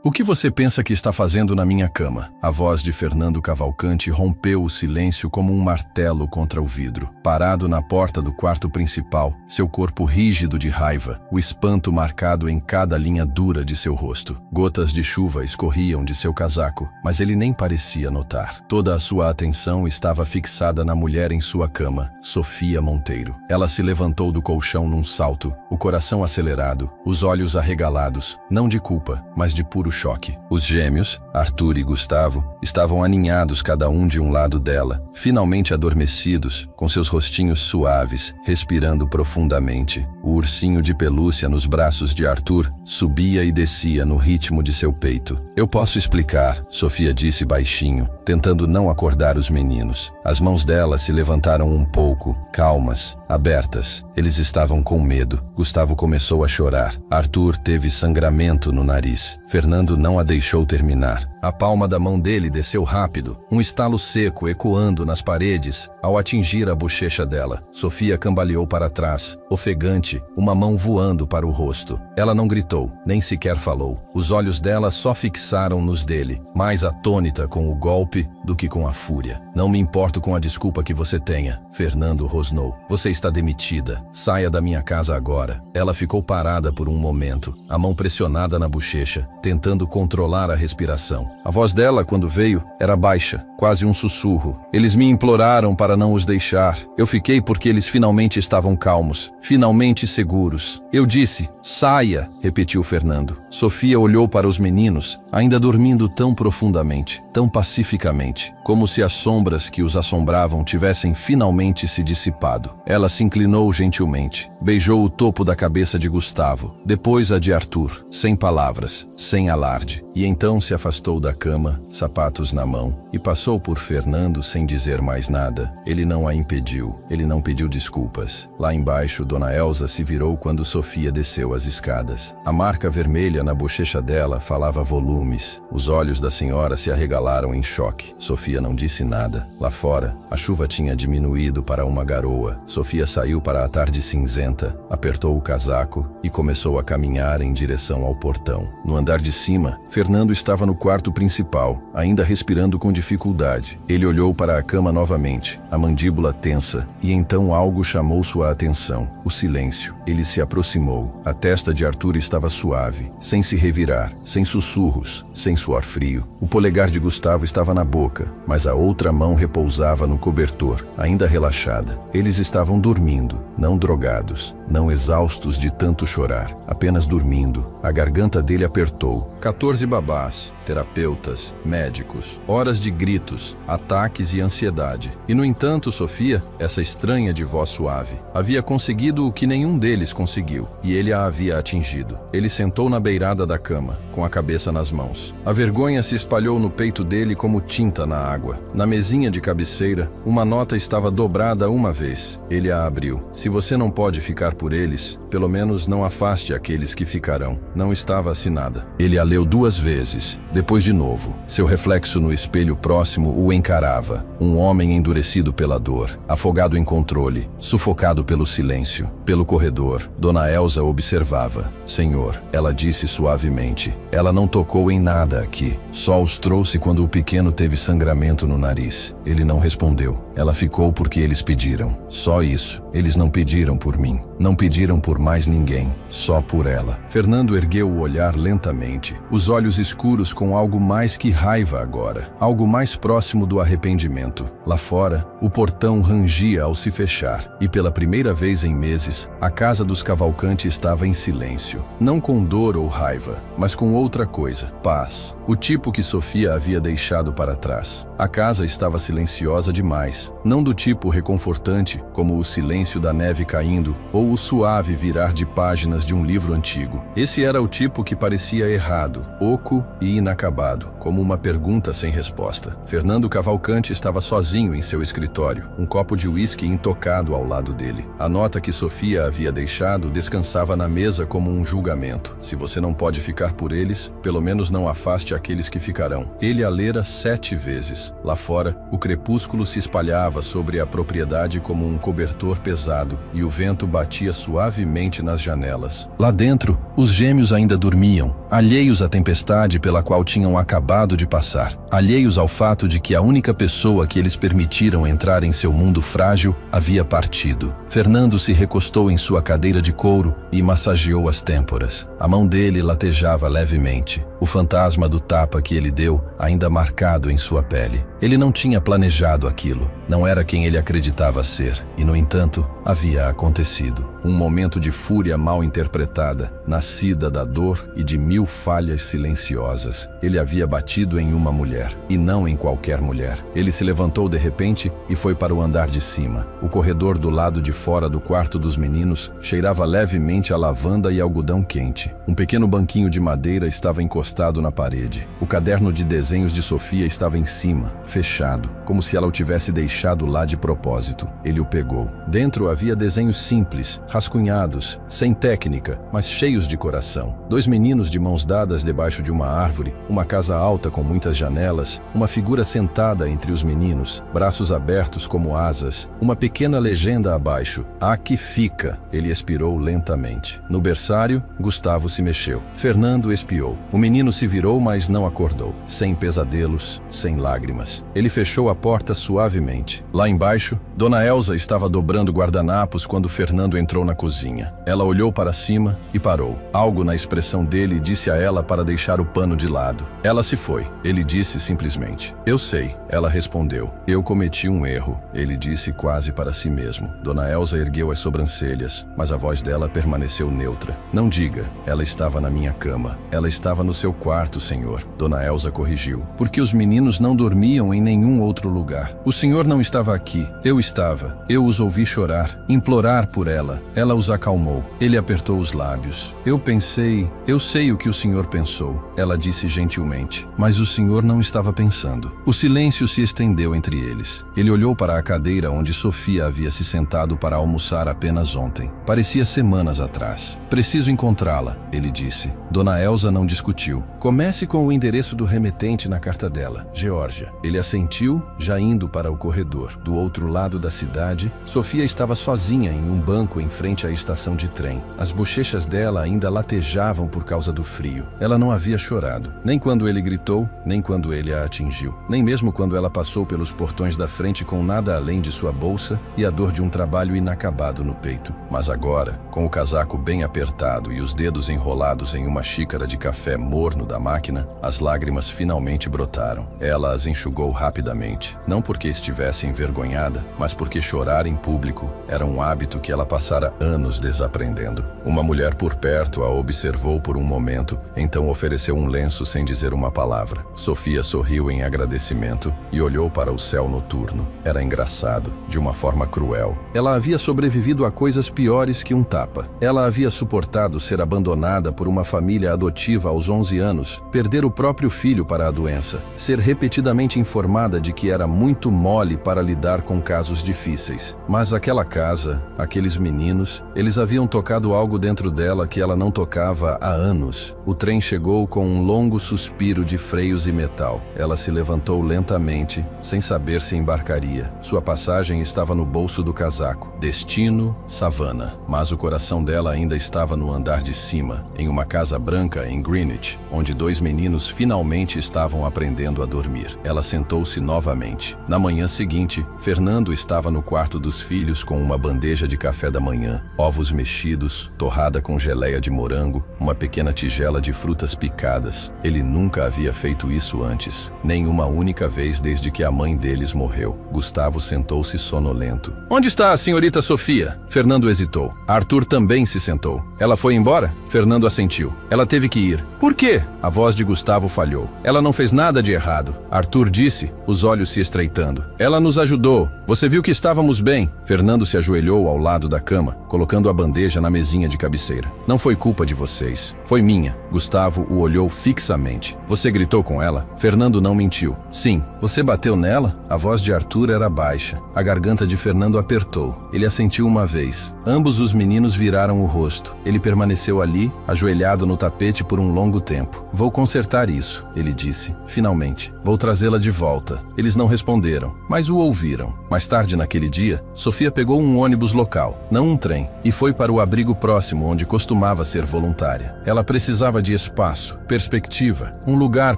O que você pensa que está fazendo na minha cama? A voz de Fernando Cavalcante rompeu o silêncio como um martelo contra o vidro. Parado na porta do quarto principal, seu corpo rígido de raiva, o espanto marcado em cada linha dura de seu rosto. Gotas de chuva escorriam de seu casaco, mas ele nem parecia notar. Toda a sua atenção estava fixada na mulher em sua cama, Sofia Monteiro. Ela se levantou do colchão num salto, o coração acelerado, os olhos arregalados, não de culpa, mas de puro choque. Os gêmeos, Arthur e Gustavo, estavam aninhados cada um de um lado dela, finalmente adormecidos, com seus rostinhos suaves, respirando profundamente. O ursinho de pelúcia nos braços de Arthur subia e descia no ritmo de seu peito. Eu posso explicar, Sofia disse baixinho, tentando não acordar os meninos. As mãos dela se levantaram um pouco, calmas, abertas. Eles estavam com medo. Gustavo começou a chorar. Arthur teve sangramento no nariz. Fernando não a deixou terminar. A palma da mão dele desceu rápido, um estalo seco ecoando nas paredes ao atingir a bochecha dela. Sofia cambaleou para trás, ofegante, uma mão voando para o rosto. Ela não gritou, nem sequer falou. Os olhos dela só fixaram nos dele, mais atônita com o golpe do que com a fúria. Não me importo com a desculpa que você tenha, Fernando rosnou. Você está demitida. Saia da minha casa agora. Ela ficou parada por um momento, a mão pressionada na bochecha, tentando controlar a respiração. A voz dela, quando veio, era baixa, quase um sussurro. Eles me imploraram para não os deixar. Eu fiquei porque eles finalmente estavam calmos, finalmente seguros. Eu disse, saia, repetiu Fernando. Sofia olhou para os meninos, ainda dormindo tão profundamente, tão pacificamente, como se as sombras que os assombravam tivessem finalmente se dissipado. Ela se inclinou gentilmente, beijou o topo da cabeça de Gustavo, depois a de Arthur, sem palavras, sem alarde, e então se afastou da cama, sapatos na mão, e passou por Fernando sem dizer mais nada. Ele não a impediu, ele não pediu desculpas. Lá embaixo, Dona Elza se virou quando Sofia desceu as escadas. A marca vermelha na bochecha dela falava volumes. Os olhos da senhora se arregalaram em choque. Sofia não disse nada. Lá fora, a chuva tinha diminuído para uma garoa. Sofia saiu para a tarde cinzenta, apertou o casaco e começou a caminhar em direção ao portão. No andar de cima, Fernando estava no quarto principal, ainda respirando com dificuldade. Ele olhou para a cama novamente, a mandíbula tensa, e então algo chamou sua atenção. O silêncio. Ele se aproximou. A testa de Arthur estava suave, sem se revirar, sem sussurros, sem suor frio. O polegar de Gustavo estava na boca, mas a outra mão repousava no cobertor, ainda relaxada. Eles estavam dormindo, não drogados, não exaustos de tanto chorar, apenas dormindo. A garganta dele apertou. 14 babás, terapeutas, médicos, horas de gritos, ataques e ansiedade. E no entanto, Sofia, essa estranha de voz suave, havia conseguido o que nenhum deles conseguiu, e ele a havia atingido. Ele sentou na beirada da cama, com a cabeça nas mãos. A vergonha se espalhou no peito dele como tinta na água. Na mesinha de cabeceira, uma nota estava dobrada uma vez. Ele a abriu. Se você não pode ficar por eles, pelo menos não afaste aqueles que ficarão. Não estava assinada. Ele a leu 2 vezes, depois de novo. Seu reflexo no espelho próximo o encarava. Um homem endurecido pela dor, afogado em controle, sufocado pelo silêncio. Pelo corredor, Dona Elza observava. Senhor, ela disse suavemente. Ela não tocou em nada aqui. Só os trouxe quando o pequeno teve sangramento no nariz. Ele não respondeu. Ela ficou porque eles pediram. Só isso. Eles não pediram por mim. Não pediram por mais ninguém. Só por ela. Fernando ergueu o olhar lentamente, os olhos escuros com algo mais que raiva agora, algo mais próximo do arrependimento. Lá fora, o portão rangia ao se fechar, e pela primeira vez em meses, a casa dos Cavalcante estava em silêncio. Não com dor ou raiva, mas com outra coisa, paz. O tipo que Sofia havia deixado para trás. A casa estava silenciosa demais, não do tipo reconfortante, como o silêncio da neve caindo, ou o suave virar de páginas de um livro antigo. Esse era o tipo que parecia errado, oco e inacabado, como uma pergunta sem resposta. Fernando Cavalcante estava sozinho em seu escritório, um copo de uísque intocado ao lado dele. A nota que Sofia havia deixado descansava na mesa como um julgamento. Se você não pode ficar por eles, pelo menos não afaste aqueles que ficarão. Ele a lera 7 vezes. Lá fora, o crepúsculo se espalhava sobre a propriedade como um cobertor pesado, e o vento batia suavemente nas janelas. Lá dentro, os gêmeos ainda dormiam, alheios à tempestade pela qual tinham acabado de passar, alheios ao fato de que a única pessoa que eles permitiram entrar em seu mundo frágil havia partido. Fernando se recostou em sua cadeira de couro e massageou as têmporas. A mão dele latejava levemente, o fantasma do tapa que ele deu ainda marcado em sua pele. Ele não tinha planejado aquilo, não era quem ele acreditava ser, e no entanto, havia acontecido. Um momento de fúria mal interpretada, nascida da dor e de 1000 falhas silenciosas. Ele havia batido em uma mulher, e não em qualquer mulher. Ele se levantou de repente e foi para o andar de cima. O corredor do lado de fora do quarto dos meninos cheirava levemente a lavanda e algodão quente. Um pequeno banquinho de madeira estava encostado na parede. O caderno de desenhos de Sofia estava em cima, fechado, como se ela o tivesse deixado lá de propósito. Ele o pegou. Dentro havia desenhos simples, rascunhados, sem técnica, mas cheios de coração. 2 meninos de mãos dadas debaixo de uma árvore, uma casa alta com muitas janelas, uma figura sentada entre os meninos, braços abertos como asas, uma pequena legenda abaixo. Aqui fica. Ele expirou lentamente. No berçário, Gustavo se mexeu. Fernando espiou. O menino se virou, mas não acordou. Sem pesadelos, sem lágrimas. Ele fechou a porta suavemente. Lá embaixo, Dona Elza estava dobrando guardanapos quando Fernando entrou na cozinha. Ela olhou para cima e parou. Algo na expressão dele disse a ela para deixar o pano de lado. Ela se foi. Ele disse simplesmente: "Eu sei." Ela respondeu: "Eu cometi um erro." Ele disse quase para si mesmo. Dona Elza ergueu as sobrancelhas, mas a voz dela permaneceu neutra. "Não diga, ela estava na minha cama. Ela estava no seu quarto, senhor." Dona Elza corrigiu. "Porque os meninos não dormiam em nenhum outro lugar. O senhor não estava aqui. Eu estava. Eu os ouvi chorar, implorar por ela. Ela os acalmou." Ele apertou os lábios. Eu sei o que o senhor pensou." Ela disse gentilmente. Mas o senhor não estava pensando. O silêncio se estendeu entre eles. Ele olhou para a cadeira onde Sofia havia se sentado para almoçar apenas ontem. Parecia semanas atrás. "Preciso encontrá-la," ele disse. Dona Elza não discutiu. "Comece com o endereço do remetente na carta dela, Geórgia." Ele assentiu, já indo para o corredor. Do outro lado da cidade, Sofia estava sozinha em um banco em frente à estação de trem. As bochechas dela ainda latejavam por causa do frio. Ela não havia chorado, nem quando ele gritou, nem quando ele a atingiu, nem mesmo quando ela passou pelos portões da frente com nada além de sua bolsa e a dor de um trabalho inacabado no peito. Mas agora, com o casaco bem apertado e os dedos enrolados em uma xícara de café morno da máquina, as lágrimas finalmente brotaram. Ela as enxugou rapidamente, não porque estivesse envergonhada, mas porque chorar em público era um hábito que ela passara anos desaprendendo. Uma mulher por perto a observou por um momento, então ofereceu um lenço sem dizer uma palavra. Sofia sorriu em agradecimento e olhou para o céu noturno. Era engraçado, de uma forma cruel. Ela havia sobrevivido a coisas piores que um tapa. Ela havia suportado ser abandonada por uma família adotiva aos 11 anos, perder o próprio filho para a doença, ser repetidamente informada de que era muito mole para lidar com casos difíceis. Mas aquela casa, aqueles meninos, eles haviam tocado algo dentro dela que ela não tocava há anos. O trem chegou com um longo suspiro de freios e metal. Ela se levantou lentamente, sem saber se embarcaria. Sua passagem estava no bolso do casaco. Destino, Savannah. Mas o coração dela ainda estava no andar de cima, em uma casa branca em Greenwich, onde 2 meninos finalmente estavam aprendendo a dormir. Ela sentou-se novamente. Na manhã seguinte, Fernando estava no quarto dos filhos com uma bandeja de café da manhã, ovos mexidos, torrada com geleia de morango, uma pequena tigela de frutas picadas. Ele nunca havia feito isso antes, nem uma única vez desde que a mãe deles morreu. Gustavo sentou-se sonolento. "Onde está a senhorita Sofia?" Fernando hesitou. Arthur também se sentou. "Ela foi embora?" Fernando assentiu. "Ela teve que ir." "Por quê?" A voz de Gustavo falhou. "Ela não fez nada de errado." Arthur disse, os olhos se estreitando. "Ela nos ajudou. Você viu que estávamos bem." Fernando se ajoelhou ao lado da cama, colocando a bandeja na mesinha de cabeceira. "Não foi culpa de vocês. Foi minha." Gustavo o olhou fixamente. "Você gritou com ela?" Fernando não mentiu. "Sim." "Você bateu nela?" A voz de Arthur era baixa. A garganta de Fernando apertou. Ele assentiu uma vez. Ambos os meninos viraram o rosto. Ele permaneceu ali, ajoelhado no tapete por um longo tempo. "Vou consertar isso," ele disse. "Finalmente. Vou trazê-la de volta." Eles não responderam, mas o ouviram. Mais tarde naquele dia, Sofia pegou um ônibus local, não um trem, e foi para o abrigo próximo onde costumava ser voluntária. Ela precisava precisava de espaço, perspectiva, um lugar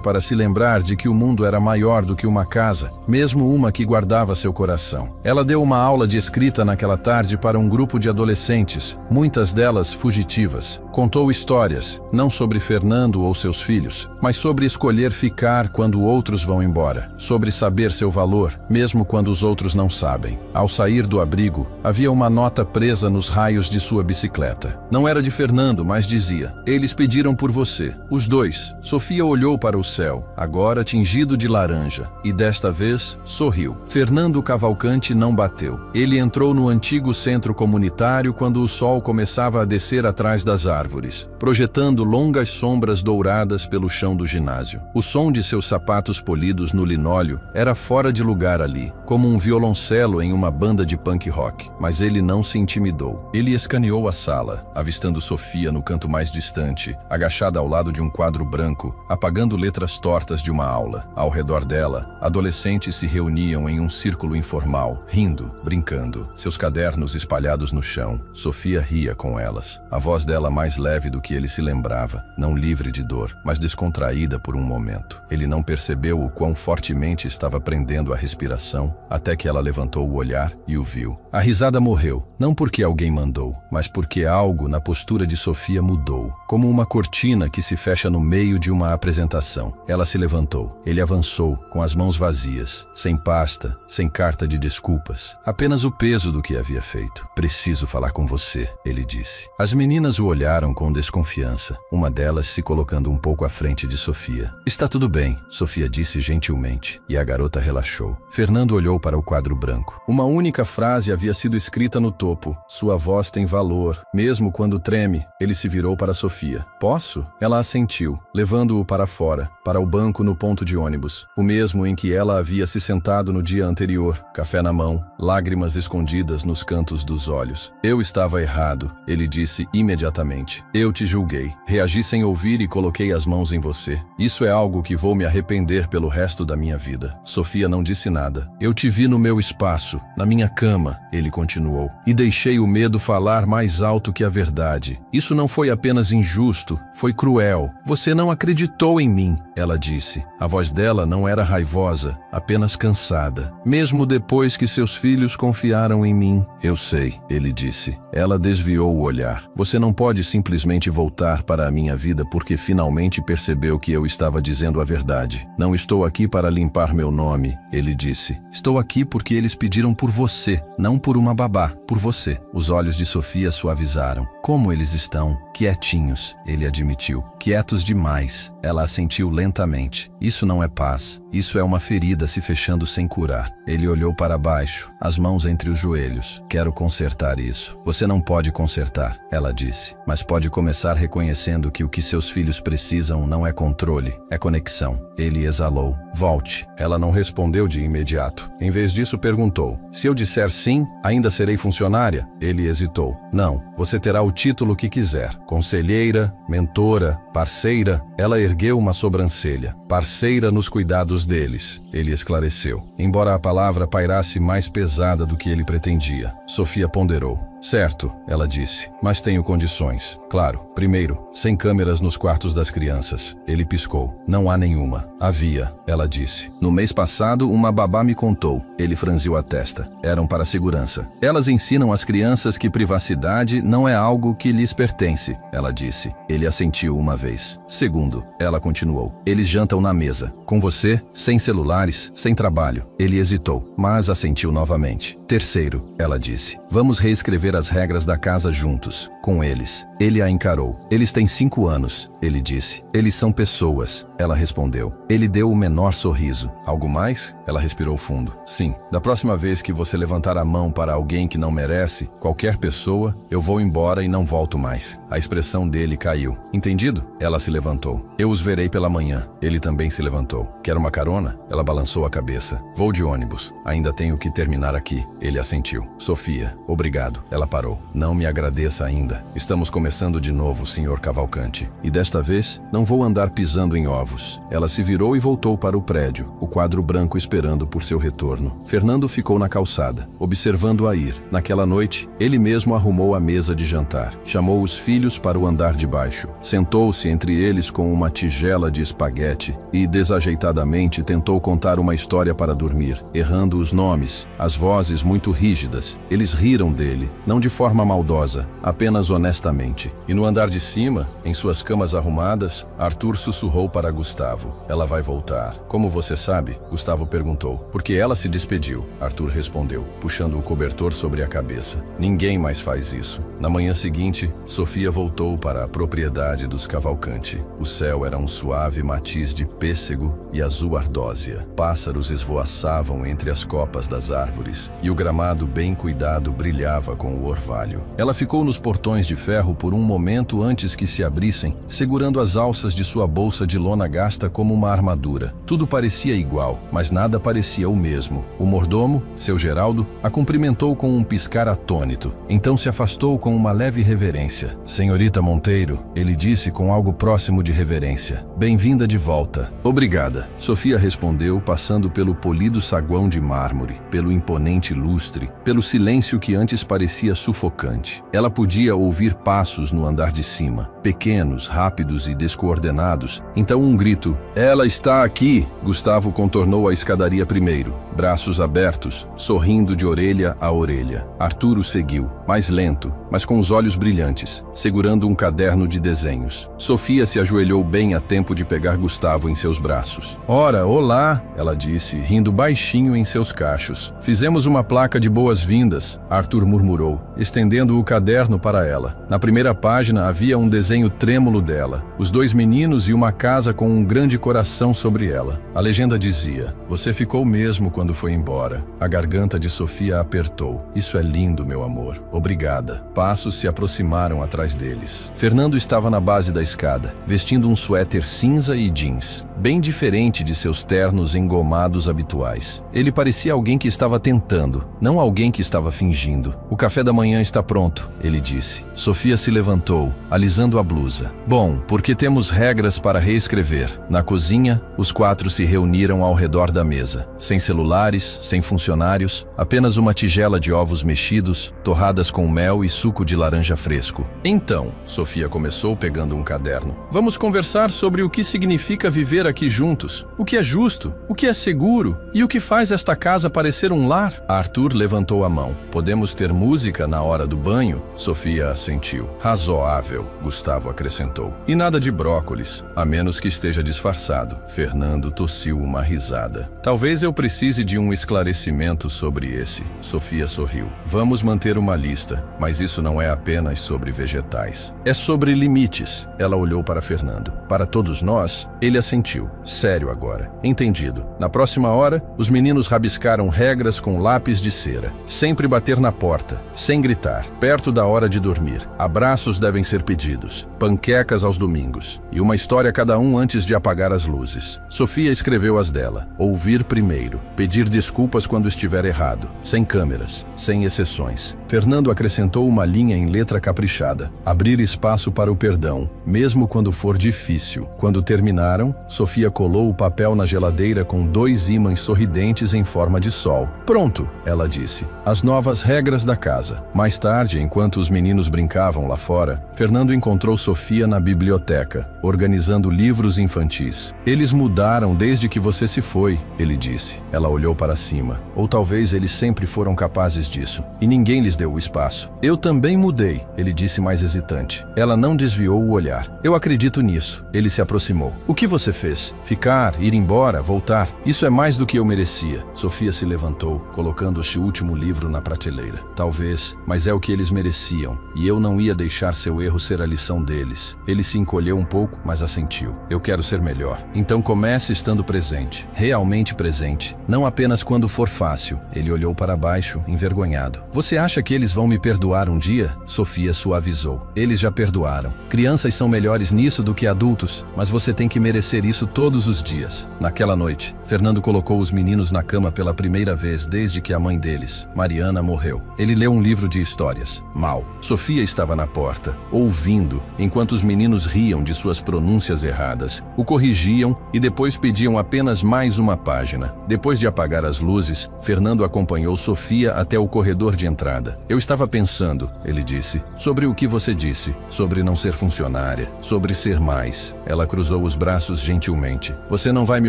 para se lembrar de que o mundo era maior do que uma casa, mesmo uma que guardava seu coração. Ela deu uma aula de escrita naquela tarde para um grupo de adolescentes, muitas delas fugitivas. Contou histórias, não sobre Fernando ou seus filhos, mas sobre escolher ficar quando outros vão embora, sobre saber seu valor, mesmo quando os outros não sabem. Ao sair do abrigo, havia uma nota presa nos raios de sua bicicleta. Não era de Fernando, mas dizia: "Eles pediram por você." Os dois. Sofia olhou para o céu, agora tingido de laranja, e desta vez sorriu. Fernando Cavalcante não bateu. Ele entrou no antigo centro comunitário quando o sol começava a descer atrás das árvores, projetando longas sombras douradas pelo chão do ginásio. O som de seus sapatos polidos no linóleo era fora de lugar ali, como um violoncelo em uma banda de punk rock. Mas ele não se intimidou. Ele escaneou a sala, avistando Sofia no canto mais distante, agachada ao lado de um quadro branco, apagando letras tortas de uma aula. Ao redor dela, adolescentes se reuniam em um círculo informal, rindo, brincando, seus cadernos espalhados no chão. Sofia ria com elas. A voz dela mais leve do que ele se lembrava, não livre de dor, mas descontraída por um momento. Ele não percebeu o quão fortemente estava prendendo a respiração, até que ela levantou o olhar e o viu. A risada morreu, não porque alguém mandou, mas porque algo na postura de Sofia mudou, como uma cortina que se fecha no meio de uma apresentação. Ela se levantou. Ele avançou, com as mãos vazias, sem pasta, sem carta de desculpas, apenas o peso do que havia feito. "Preciso falar com você", ele disse. As meninas o olharam com desconfiança, uma delas se colocando um pouco à frente de Sofia. "Está tudo bem", Sofia disse gentilmente, e a garota relaxou. Fernando olhou para o quadro branco. Uma única frase havia sido escrita no topo: "Sua voz tem valor, mesmo quando treme." Ele se virou para Sofia. "Posso?" Ela assentiu, levando-o para fora, para o banco no ponto de ônibus, o mesmo em que ela havia se sentado no dia anterior, café na mão, lágrimas escondidas nos cantos dos olhos. "Eu estava errado", ele disse imediatamente. "Eu te julguei. Reagi sem ouvir e coloquei as mãos em você. Isso é algo que vou me arrepender pelo resto da minha vida." Sofia não disse nada. "Eu te vi no meu espaço, na minha cama", ele continuou, "e deixei o medo falar mais alto que a verdade. Isso não foi apenas injusto, foi cruel. Você não acreditou em mim", ela disse. A voz dela não era raivosa, apenas cansada. "Mesmo depois que seus filhos confiaram em mim." "Eu sei", ele disse. Ela desviou o olhar. "Você não pode simplesmente voltar para a minha vida porque finalmente percebeu que eu estava dizendo a verdade. Não estou aqui para limpar meu nome", ele disse. "Estou aqui porque eles pediram por você, não por uma babá, por você." Os olhos de Sofia suavizaram. "Como eles estão?" "Quietinhos", ele admitiu. "Quietos demais." Ela assentiu lentamente. "Isso não é paz. Isso é uma ferida se fechando sem curar." Ele olhou para baixo, as mãos entre os joelhos. "Quero consertar isso." "Você não pode consertar", ela disse, "mas pode começar reconhecendo que o que seus filhos precisam não é controle, é conexão." Ele exalou. "Volte." Ela não respondeu de imediato. Em vez disso, perguntou: "Se eu disser sim, ainda serei funcionária?" Ele hesitou. "Não, você terá o título que quiser. Conselheira, mentora, parceira." Ela ergueu uma sobrancelha. "Parceira nos cuidados deles", ele esclareceu, embora a palavra pairasse mais pesada do que ele pretendia. Sofia ponderou. "Certo", ela disse, "mas tenho condições. Claro, primeiro, sem câmeras nos quartos das crianças." Ele piscou. "Não há nenhuma." "Havia", ela disse. "No mês passado, uma babá me contou." Ele franziu a testa. "Eram para segurança." "Elas ensinam às crianças que privacidade não é algo que lhes pertence", ela disse. Ele assentiu uma vez. "Segundo", ela continuou, "eles jantam na mesa. Com você, sem celulares, sem trabalho." Ele hesitou, mas assentiu novamente. "Terceiro", ela disse, "vamos reescrever as regras da casa juntos, com eles." Ele a encarou. "Eles têm 5 anos", ele disse. "Eles são pessoas", ela respondeu. Ele deu o menor sorriso. "Algo mais?" Ela respirou fundo. "Sim, da próxima vez que você levantar a mão para alguém que não merece, qualquer pessoa, eu vou embora e não volto mais." A expressão dele caiu. "Entendido?" Ela se levantou. "Eu os verei pela manhã." Ele também se levantou. "Quer uma carona?" Ela balançou a cabeça. "Vou de ônibus. Ainda tenho que terminar aqui." Ele assentiu. "Sofia, obrigado." Ela parou. Não me agradeça ainda. Estamos começando de novo, Sr. Cavalcante. E desta vez, não vou andar pisando em ovos. Ela se virou e voltou para o prédio, o quadro branco esperando por seu retorno. Fernando ficou na calçada, observando-a ir. Naquela noite, ele mesmo arrumou a mesa de jantar. Chamou os filhos para o andar de baixo. Sentou-se entre eles com uma tigela de espaguete e, desajeitadamente, tentou contar uma história para dormir, errando os nomes, as vozes muito rígidas. Eles riram dele, não de forma maldosa, apenas honestamente. E no andar de cima, em suas camas arrumadas, Arthur sussurrou para Gustavo: ela vai voltar. Como você sabe? Gustavo perguntou. Porque ela se despediu, Arthur respondeu, puxando o cobertor sobre a cabeça. Ninguém mais faz isso. Na manhã seguinte, Sofia voltou para a propriedade dos Cavalcante. O céu era um suave matiz de pêssego e azul ardósia. Pássaros esvoaçavam entre as copas das árvores e o gramado bem cuidado brilhava com o orvalho. Ela ficou nos portões de ferro por um momento antes que se abrissem, segurando as alças de sua bolsa de lona gasta como uma armadura. Tudo parecia igual, mas nada parecia o mesmo. O mordomo, seu Geraldo, a cumprimentou com um piscar atônito. Então se afastou com uma leve reverência. Senhorita Monteiro, ele disse com algo próximo de reverência. Bem-vinda de volta. Obrigada. Sofia respondeu, passando pelo polido saguão de mármore, pelo imponente lustre, pelo silêncio que antes parecia sufocante. Ela podia ouvir passos no andar de cima, pequenos, rápidos e descoordenados. Então um grito: ela está aqui! Gustavo contornou a escadaria primeiro, braços abertos, sorrindo de orelha a orelha. Arturo seguiu, mais lento, mas com os olhos brilhantes, segurando um caderno de desenhos. Sofia se ajoelhou bem a tempo de pegar Gustavo em seus braços. Ora, olá, ela disse, rindo baixinho em seus cachos. Fizemos uma placa de boas-vindas, Arthur murmurou, estendendo o caderno para ela. Na primeira página havia um desenho trêmulo dela, os dois meninos e uma casa com um grande coração sobre ela. A legenda dizia: você ficou mesmo quando foi embora. A garganta de Sofia apertou. Isso é lindo, meu amor. Obrigada. Passos se aproximaram atrás deles. Fernando estava na base da escada, vestindo um suéter cinza e jeans, bem diferente de seus ternos engomados habituais. Ele parecia alguém que estava tentando, não alguém que estava fingindo. O café da manhã está pronto, ele disse. Sofia se levantou, alisando a blusa. Bom, porque temos regras para reescrever. Na cozinha, os quatro se reuniram ao redor da mesa, sem celulares, sem funcionários, apenas uma tigela de ovos mexidos, torradas com mel e suco de laranja fresco. Então, Sofia começou pegando um caderno. Vamos conversar sobre o que significa viver aqui juntos, o que é justo, o que é seguro e o que faz esta casa parecer um lar. Arthur levantou a mão. Podemos ter música na hora do banho? Sofia assentiu. Razoável, Gustavo acrescentou. E nada de brócolis, a menos que esteja disfarçado. Fernando tossiu uma risada. Talvez eu precise de um esclarecimento sobre esse. Sofia sorriu. Vamos manter uma lista, mas isso não é apenas sobre vegetais. É sobre limites. Ela olhou para Fernando. Para todos nós, ele assentiu. Sério agora. Entendido. Na próxima hora, os meninos rabiscaram regras com lápis de cera. Sempre bater na porta, sem gritar, perto da hora de dormir. Abraços devem ser pedidos. Panquecas aos domingos. E uma história cada um antes de apagar as luzes. Sofia escreveu as dela. Ouvir primeiro. Pedir desculpas quando estiver errado. Sem câmeras. Sem exceções. Fernando acrescentou uma linha em letra caprichada. Abrir espaço para o perdão, mesmo quando for difícil. Quando terminaram, Sofia colou o papel na geladeira com 2 ímãs sorridentes em forma de sol. Pronto, ela disse. As novas regras da casa. Mais tarde, enquanto os meninos brincavam lá fora, Fernando encontrou Sofia na biblioteca, organizando livros infantis. Eles mudaram desde que você se foi, ele disse. Ela olhou para cima. Ou talvez eles sempre foram capazes disso, e ninguém lhes deu o espaço. Eu também mudei, ele disse mais hesitante. Ela não desviou o olhar. Eu acredito nisso. Ele se aproximou. O que você fez? Ficar, ir embora, voltar? Isso é mais do que eu merecia. Sofia se levantou, colocando este último livro na prateleira. Talvez, mas é o que eles mereciam, e eu não ia deixar seu erro ser a lição deles. Ele se encolheu um pouco, mas assentiu. Eu quero ser melhor. Então comece estando presente. Realmente presente. Não apenas quando for fácil. Ele olhou para baixo, envergonhado. Você acha que que eles vão me perdoar um dia? Sofia suavizou. Eles já perdoaram. Crianças são melhores nisso do que adultos, mas você tem que merecer isso todos os dias. Naquela noite, Fernando colocou os meninos na cama pela primeira vez desde que a mãe deles, Mariana, morreu. Ele leu um livro de histórias. Mal. Sofia estava na porta, ouvindo, enquanto os meninos riam de suas pronúncias erradas, o corrigiam e depois pediam apenas mais uma página. Depois de apagar as luzes, Fernando acompanhou Sofia até o corredor de entrada. Eu estava pensando, ele disse, sobre o que você disse, sobre não ser funcionária, sobre ser mais. Ela cruzou os braços gentilmente. Você não vai me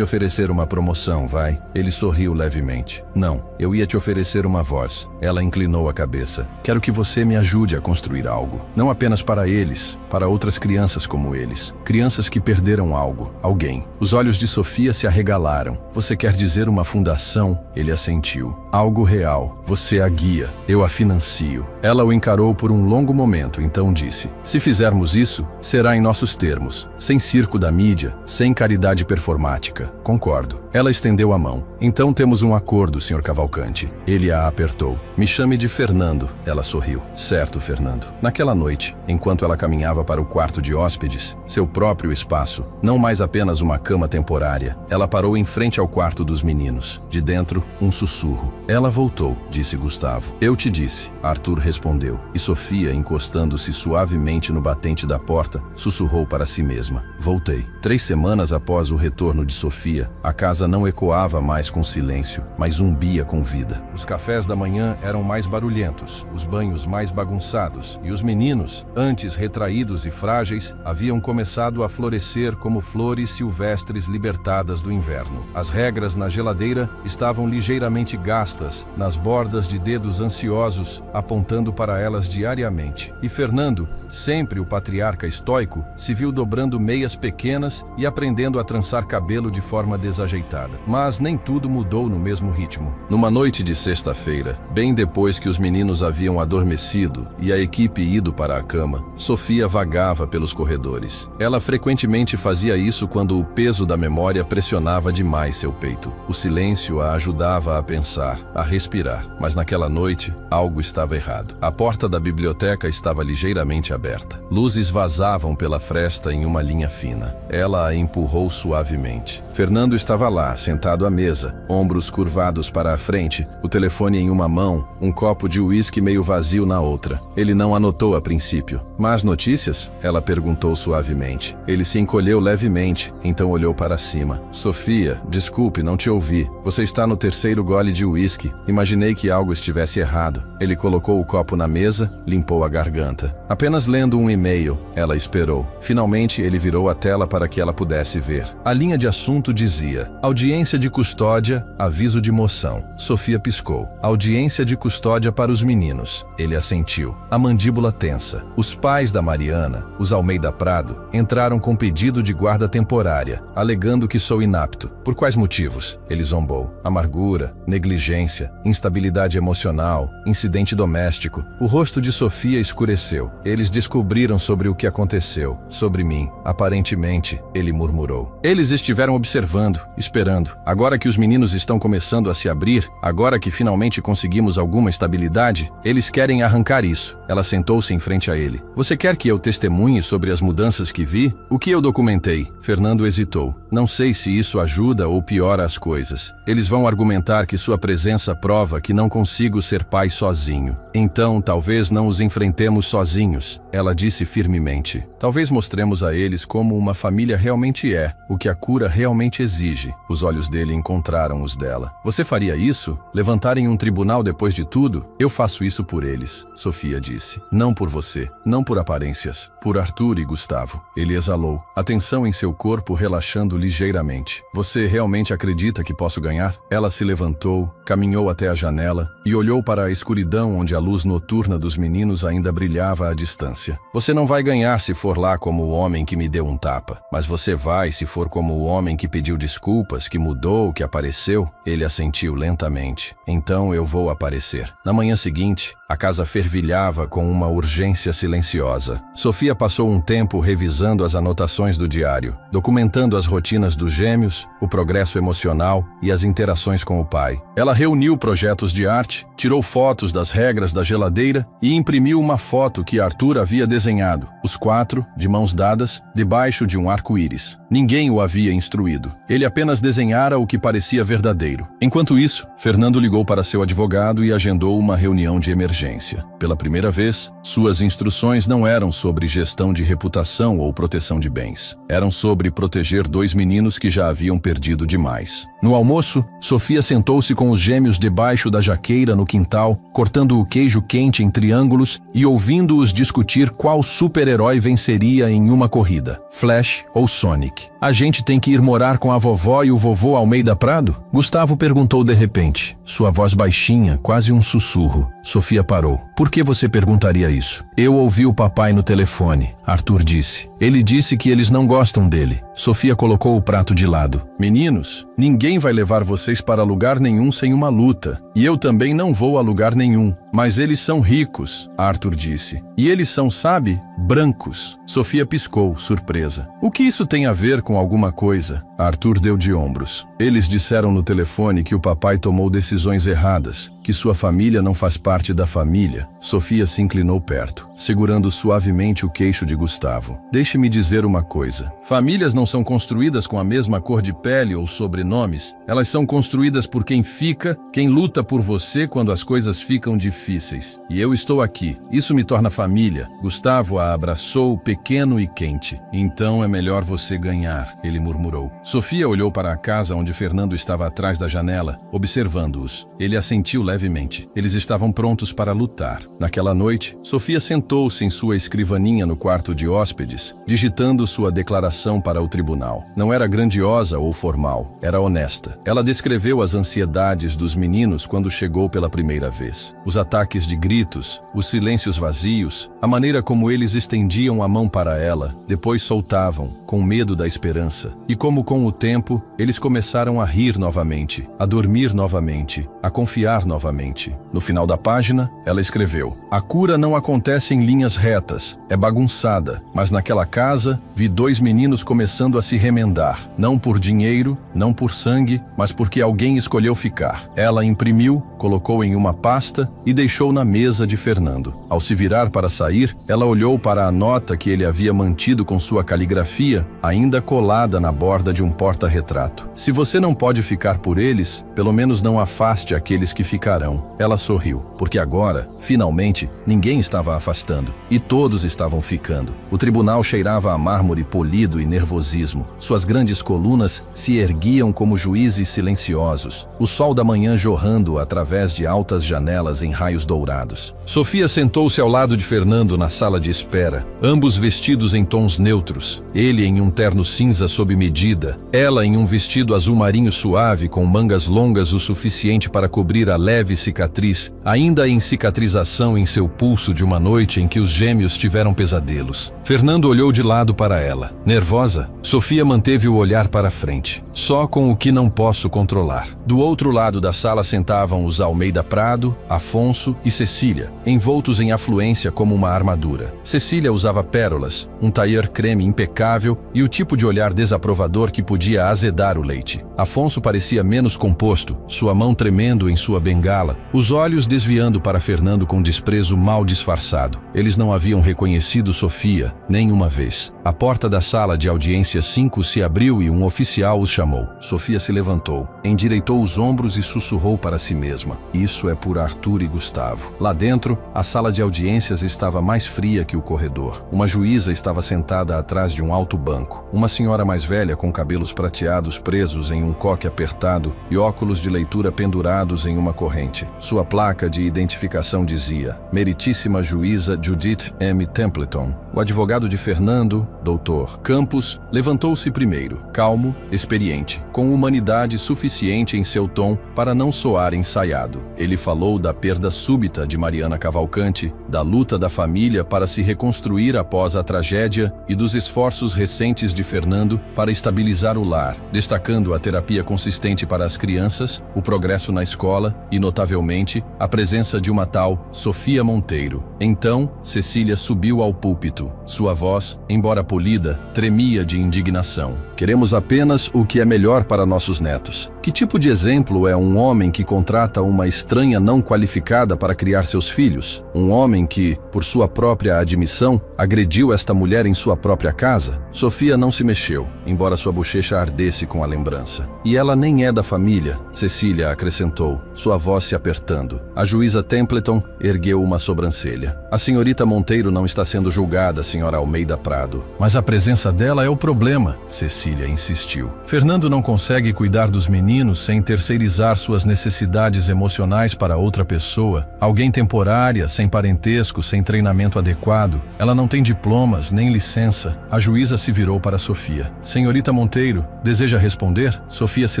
oferecer uma promoção, vai? Ele sorriu levemente. Não, eu ia te oferecer uma voz. Ela inclinou a cabeça. Quero que você me ajude a construir algo. Não apenas para eles, para outras crianças como eles. Crianças que perderam algo, alguém. Os olhos de Sofia se arregalaram. Você quer dizer uma fundação? Ele assentiu. Algo real. Você a guia. Eu a financio. Ela o encarou por um longo momento, então disse: se fizermos isso, será em nossos termos. Sem circo da mídia, sem caridade performática. Concordo. Ela estendeu a mão. Então temos um acordo, Sr. Cavalcante. Ele a apertou. Me chame de Fernando. Ela sorriu. Certo, Fernando. Naquela noite, enquanto ela caminhava para o quarto de hóspedes, seu próprio espaço, não mais apenas uma cama temporária, ela parou em frente ao quarto dos meninos. De dentro, um sussurro. Ela voltou, disse Gustavo. Eu te disse, Arthur respondeu, e Sofia, encostando-se suavemente no batente da porta, sussurrou para si mesma. Voltei. 3 semanas após o retorno de Sofia, a casa não ecoava mais com silêncio, mas zumbia com vida. Os cafés da manhã eram mais barulhentos, os banhos mais bagunçados, e os meninos, antes retraídos e frágeis, haviam começado a florescer como flores silvestres libertadas do inverno. As regras na geladeira estavam ligeiramente gastas, nas bordas de dedos ansiosos, apontando para elas diariamente. E Fernando, sempre o patriarca estoico, se viu dobrando meias pequenas e aprendendo a trançar cabelo de forma desajeitada. Mas nem tudo mudou no mesmo ritmo. Numa noite de sexta-feira, bem depois que os meninos haviam adormecido e a equipe ido para a cama, Sofia vagava pelos corredores. Ela frequentemente fazia isso quando o peso da memória pressionava demais seu peito. O silêncio a ajudava a pensar, a respirar. Mas naquela noite, algo estava errado. A porta da biblioteca estava ligeiramente aberta. Luzes vazavam pela fresta em uma linha fina. Ela a empurrou suavemente. Fernando estava lá, sentado à mesa, ombros curvados para a frente, o telefone em uma mão, um copo de uísque meio vazio na outra. Ele não anotou a princípio. Más notícias? Ela perguntou suavemente. Ele se encolheu levemente, então olhou para cima. Sofia, desculpe, não te ouvi. Você está no 3º gole de uísque. Imaginei que algo estivesse errado. Ele colocou o copo na mesa, limpou a garganta. Apenas lendo um e-mail, ela esperou. Finalmente, ele virou a tela para que ela pudesse ver. A linha de assunto dizia: audiência de custódia, aviso de moção. Sofia piscou. Audiência de custódia para os meninos. Ele assentiu. A mandíbula tensa. Os pais da Mariana, os Almeida Prado, entraram com pedido de guarda temporária, alegando que sou inapto. Por quais motivos? Ele zombou. Amargura, negligência, instabilidade emocional, incidente doméstico. O rosto de Sofia escureceu. Eles descobriram sobre o que aconteceu. Sobre mim. Aparentemente, ele murmurou. Eles estiveram observando, esperando. Agora que os meninos estão começando a se abrir, agora que finalmente conseguimos alguma estabilidade, eles querem arrancar isso. Ela sentou-se em frente a ele. Você quer que eu testemunhe sobre as mudanças que vi? O que eu documentei? Fernando hesitou. Não sei se isso ajuda ou piora as coisas. Eles vão argumentar que sua presença prova que não consigo ser pai sozinho. Então, talvez não os enfrentemos sozinhos, ela disse firmemente. Talvez mostremos a eles como uma família realmente é, o que a cura realmente exige. Os olhos dele encontraram os dela. Você faria isso? Levantar em um tribunal depois de tudo? Eu faço isso por eles, Sofia disse. Não por você, não por aparências, por Arthur e Gustavo. Ele exalou, a tensão em seu corpo relaxando ligeiramente. Você realmente acredita que posso ganhar? Ela se levantou, caminhou até a janela e olhou para a escuridão onde a luz noturna dos meninos ainda brilhava à distância. Você não vai ganhar se for for lá como o homem que me deu um tapa. Mas você vai se for como o homem que pediu desculpas, que mudou, que apareceu. Ele assentiu lentamente. Então eu vou aparecer. Na manhã seguinte, a casa fervilhava com uma urgência silenciosa. Sofia passou um tempo revisando as anotações do diário, documentando as rotinas dos gêmeos, o progresso emocional e as interações com o pai. Ela reuniu projetos de arte, tirou fotos das regras da geladeira e imprimiu uma foto que Arthur havia desenhado, os 4, de mãos dadas, debaixo de um arco-íris. Ninguém o havia instruído. Ele apenas desenhara o que parecia verdadeiro. Enquanto isso, Fernando ligou para seu advogado e agendou uma reunião de emergência. Pela primeira vez, suas instruções não eram sobre gestão de reputação ou proteção de bens. Eram sobre proteger 2 meninos que já haviam perdido demais. No almoço, Sofia sentou-se com os gêmeos debaixo da jaqueira no quintal, cortando o queijo quente em triângulos e ouvindo-os discutir qual super-herói venceria em uma corrida, Flash ou Sonic. A gente tem que ir morar com a vovó e o vovô Almeida Prado? Gustavo perguntou de repente, sua voz baixinha, quase um sussurro. Sofia parou. Por que você perguntaria isso? Eu ouvi o papai no telefone, Arthur disse. Ele disse que eles não gostam dele. Sofia colocou o prato de lado. Meninos, ninguém vai levar vocês para lugar nenhum sem uma luta. E eu também não vou a lugar nenhum. Mas eles são ricos, Arthur disse. E eles são, sabe, brancos. Sofia piscou, surpresa. O que isso tem a ver com alguma coisa? Arthur deu de ombros. Eles disseram no telefone que o papai tomou decisões erradas, que sua família não faz parte da família. Sofia se inclinou perto, segurando suavemente o queixo de Gustavo. Deixe-me dizer uma coisa. Famílias não são construídas com a mesma cor de pele ou sobrenomes. Elas são construídas por quem fica, quem luta por você quando as coisas ficam difíceis. E eu estou aqui. Isso me torna família. Gustavo a abraçou, pequeno e quente. Então é melhor você ganhar, ele murmurou. Sofia olhou para a casa onde Fernando estava atrás da janela, observando-os. Ele assentiu levemente. Eles estavam prontos para lutar. Naquela noite, Sofia sentou-se em sua escrivaninha no quarto de hóspedes, digitando sua declaração para o tribunal. Não era grandiosa ou formal, era honesta. Ela descreveu as ansiedades dos meninos quando chegou pela primeira vez. Os ataques de gritos, os silêncios vazios, a maneira como eles estendiam a mão para ela, depois soltavam, com medo da esperança. E como com o tempo, eles começaram a rir novamente, a dormir novamente, a confiar novamente. No final da página, ela escreveu: a cura não acontece em linhas retas, é bagunçada, mas naquela casa, vi 2 meninos começando a se remendar, não por dinheiro, não por sangue, mas porque alguém escolheu ficar. Ela imprimiu, colocou em uma pasta e deixou na mesa de Fernando. Ao se virar para sair, ela olhou para a nota que ele havia mantido com sua caligrafia, ainda colada na borda de um porta-retrato. Se você não pode ficar por eles, pelo menos não afaste aqueles que ficarão. Ela sorriu, porque agora, finalmente, ninguém estava afastando, e todos estavam ficando. O tribunal cheirava a mármore polido e nervosismo. Suas grandes colunas se erguiam como juízes silenciosos, o sol da manhã jorrando através de altas janelas em raios dourados. Sofia sentou-se ao lado de Fernando na sala de espera, ambos vestidos em tons neutros, ele em um terno cinza sob medida, ela em um vestido azul marinho suave com mangas longas o suficiente para cobrir a leve cicatriz, ainda em cicatrização em seu pulso de uma noite em que os gêmeos tiveram pesadelos. Fernando olhou de lado para ela. Nervosa, Sofia manteve o olhar para frente. Só com o que não posso controlar. Do outro lado da sala sentavam os Almeida Prado, Afonso e Cecília, envoltos em afluência como uma armadura. Cecília usava pérolas, um tailleur creme impecável e o tipo de olhar desaprovador que podia azedar o leite. Afonso parecia menos composto, sua mão tremendo em sua bengala, os olhos desviando para Fernando com desprezo mal disfarçado. Eles não haviam reconhecido Sofia, nem uma vez. A porta da sala de audiência 5 se abriu e um oficial os chamou. Sofia se levantou, endireitou os ombros e sussurrou para si mesma: isso é por Arthur e Gustavo. Lá dentro, a sala de audiências estava mais fria que o corredor. Uma juíza estava sentada atrás de um alto banco. Uma senhora mais velha com cabelos prateados presos em um coque apertado e óculos de leitura pendurados em uma corrente. Sua placa de identificação dizia: Meritíssima Juíza Judith M. Templeton. O advogado de Fernando, Dr. Campos, levantou-se primeiro, calmo, experiente. paciente, com humanidade suficiente em seu tom para não soar ensaiado. Ele falou da perda súbita de Mariana Cavalcante, da luta da família para se reconstruir após a tragédia e dos esforços recentes de Fernando para estabilizar o lar, destacando a terapia consistente para as crianças, o progresso na escola e, notavelmente, a presença de uma tal Sofia Monteiro. Então, Cecília subiu ao púlpito. Sua voz, embora polida, tremia de indignação. Queremos apenas o que é melhor para nossos netos. Que tipo de exemplo é um homem que contrata uma estranha não qualificada para criar seus filhos? Um homem que, por sua própria admissão, agrediu esta mulher em sua própria casa? Sofia não se mexeu, embora sua bochecha ardesse com a lembrança. E ela nem é da família, Cecília acrescentou, sua voz se apertando. A juíza Templeton ergueu uma sobrancelha. A senhorita Monteiro não está sendo julgada, senhora Almeida Prado. Mas a presença dela é o problema, Cecília insistiu. Fernando não consegue cuidar dos meninos sem terceirizar suas necessidades emocionais para outra pessoa, alguém temporária, sem parentesco, sem treinamento adequado. Ela não tem diplomas, nem licença. A juíza se virou para Sofia. Senhorita Monteiro, deseja responder? Sofia se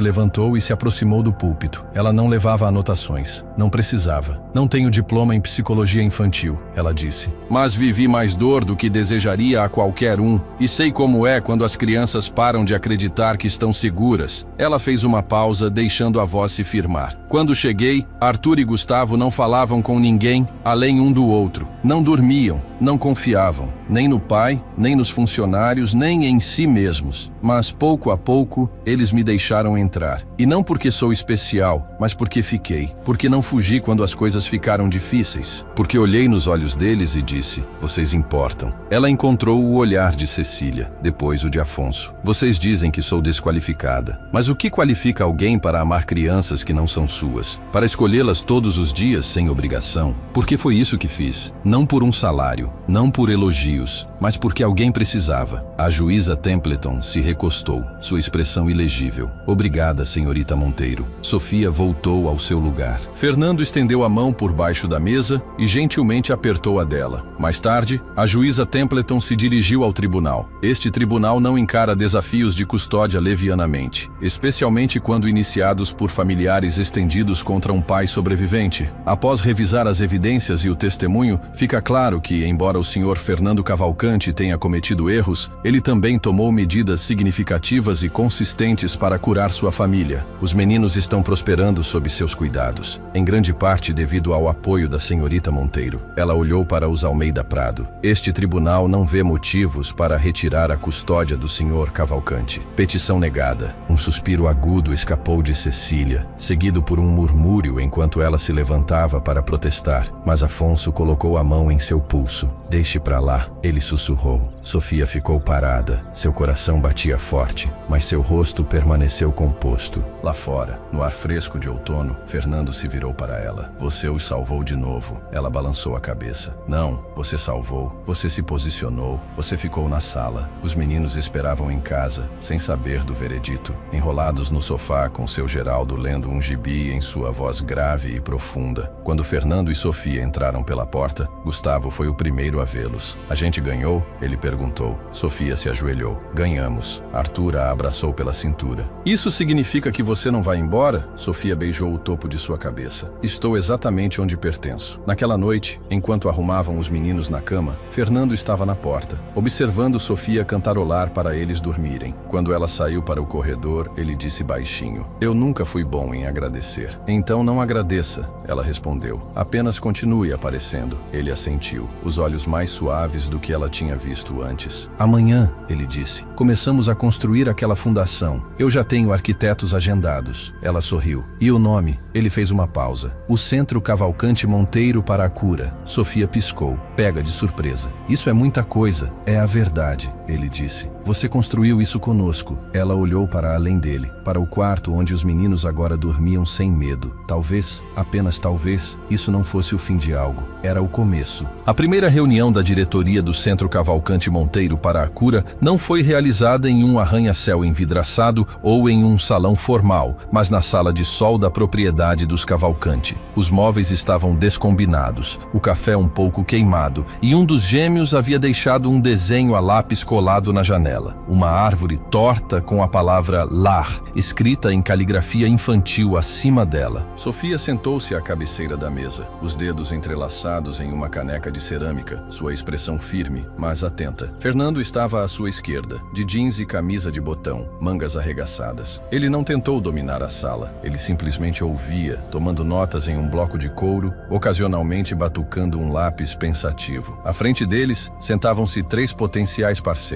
levantou e se aproximou do púlpito. Ela não levava anotações. Não precisava. Não tenho diploma em psicologia infantil, ela disse. Mas vivi mais dor do que desejaria a qualquer um, e sei como é quando as crianças param de acreditar que estão seguras. Ela fez uma pausa, deixando a voz se firmar. Quando cheguei, Arthur e Gustavo não falavam com ninguém, além um do outro. Não dormiam, não confiavam, nem no pai, nem nos funcionários, nem em si mesmos. Mas pouco a pouco, eles me deixaram entrar. E não porque sou especial, mas porque fiquei. Porque não fugi quando as coisas ficaram difíceis. Porque olhei nos olhos deles e disse, vocês importam. Ela encontrou o olhar de Cecília, depois o de Afonso. Vocês dizem que sou desqualificada. Mas o que qualifica alguém para amar crianças que não são suas? Para escolhê-las todos os dias sem obrigação? Porque foi isso que fiz. Não por um salário, não por elogios, mas porque alguém precisava. A juíza Templeton se recostou, sua expressão ilegível. Obrigada, senhorita Monteiro. Sofia voltou ao seu lugar. Fernando estendeu a mão por baixo da mesa e gentilmente apertou a dela. Mais tarde, a juíza Templeton se dirigiu ao tribunal. Este tribunal não encara desafios de custódia levianamente, especialmente quando iniciados por familiares estendidos contra um pai sobrevivente. Após revisar as evidências e o testemunho, fica claro que, embora o senhor Fernando Cavalcante tenha cometido erros, ele também tomou medidas significativas e consistentes para curar sua família. Os meninos estão prosperando sob seus cuidados, em grande parte devido ao apoio da senhorita Monteiro. Ela olhou para os Almeida Prado. Este tribunal não vê motivos para retirar a custódia do senhor Cavalcante. Petição negada. Um suspiro agudo escapou de Cecília, seguido por um murmúrio enquanto ela se levantava para protestar. Mas Afonso colocou a mão em seu pulso. Deixe pra lá, ele sussurrou. Sofia ficou parada. Seu coração batia forte, mas seu rosto permaneceu composto. Lá fora, no ar fresco de outono, Fernando se virou para ela. Você os salvou de novo. Ela balançou a cabeça. Não, você salvou. Você se posicionou. Você ficou na sala. Os meninos esperavam em casa, sem saber do veredito, enrolados no sofá com seu Geraldo lendo um gibi em sua voz grave e profunda. Quando Fernando e Sofia entraram pela porta, Gustavo foi o primeiro a vê-los. A gente ganhou? Ele perguntou. Sofia se ajoelhou. Ganhamos. Arthur a abraçou pela cintura. Isso significa que você não vai embora? Sofia beijou o topo de sua cabeça. Estou exatamente onde pertenço. Naquela noite, enquanto arrumavam os meninos na cama, Fernando estava na porta, observando Sofia cantarolar para eles dormirem. Quando ela saiu para o corredor, ele disse baixinho. Eu nunca fui bom em agradecer. Então não agradeça, ela respondeu. Apenas continue aparecendo. Ele assentiu, os olhos mais suaves do que ela tinha visto antes. Amanhã, ele disse, começamos a construir aquela fundação. Eu já tenho arquitetos agendados. Ela sorriu. E o nome? Ele fez uma pausa. O Centro Cavalcante Monteiro para a Cura. Sofia piscou, pega de surpresa. Isso é muita coisa. É a verdade, ele disse. Você construiu isso conosco. Ela olhou para além dele, para o quarto onde os meninos agora dormiam sem medo. Talvez, apenas talvez, isso não fosse o fim de algo. Era o começo. A primeira reunião da diretoria do Centro Cavalcante Monteiro para a Cura não foi realizada em um arranha-céu envidraçado ou em um salão formal, mas na sala de sol da propriedade dos Cavalcante. Os móveis estavam descombinados, o café um pouco queimado, e um dos gêmeos havia deixado um desenho a lápis colado na janela. Uma árvore torta com a palavra lar, escrita em caligrafia infantil acima dela. Sofia sentou-se à cabeceira da mesa, os dedos entrelaçados em uma caneca de cerâmica, sua expressão firme, mas atenta. Fernando estava à sua esquerda, de jeans e camisa de botão, mangas arregaçadas. Ele não tentou dominar a sala, ele simplesmente ouvia, tomando notas em um bloco de couro, ocasionalmente batucando um lápis pensativo. À frente deles, sentavam-se 3 potenciais parceiros.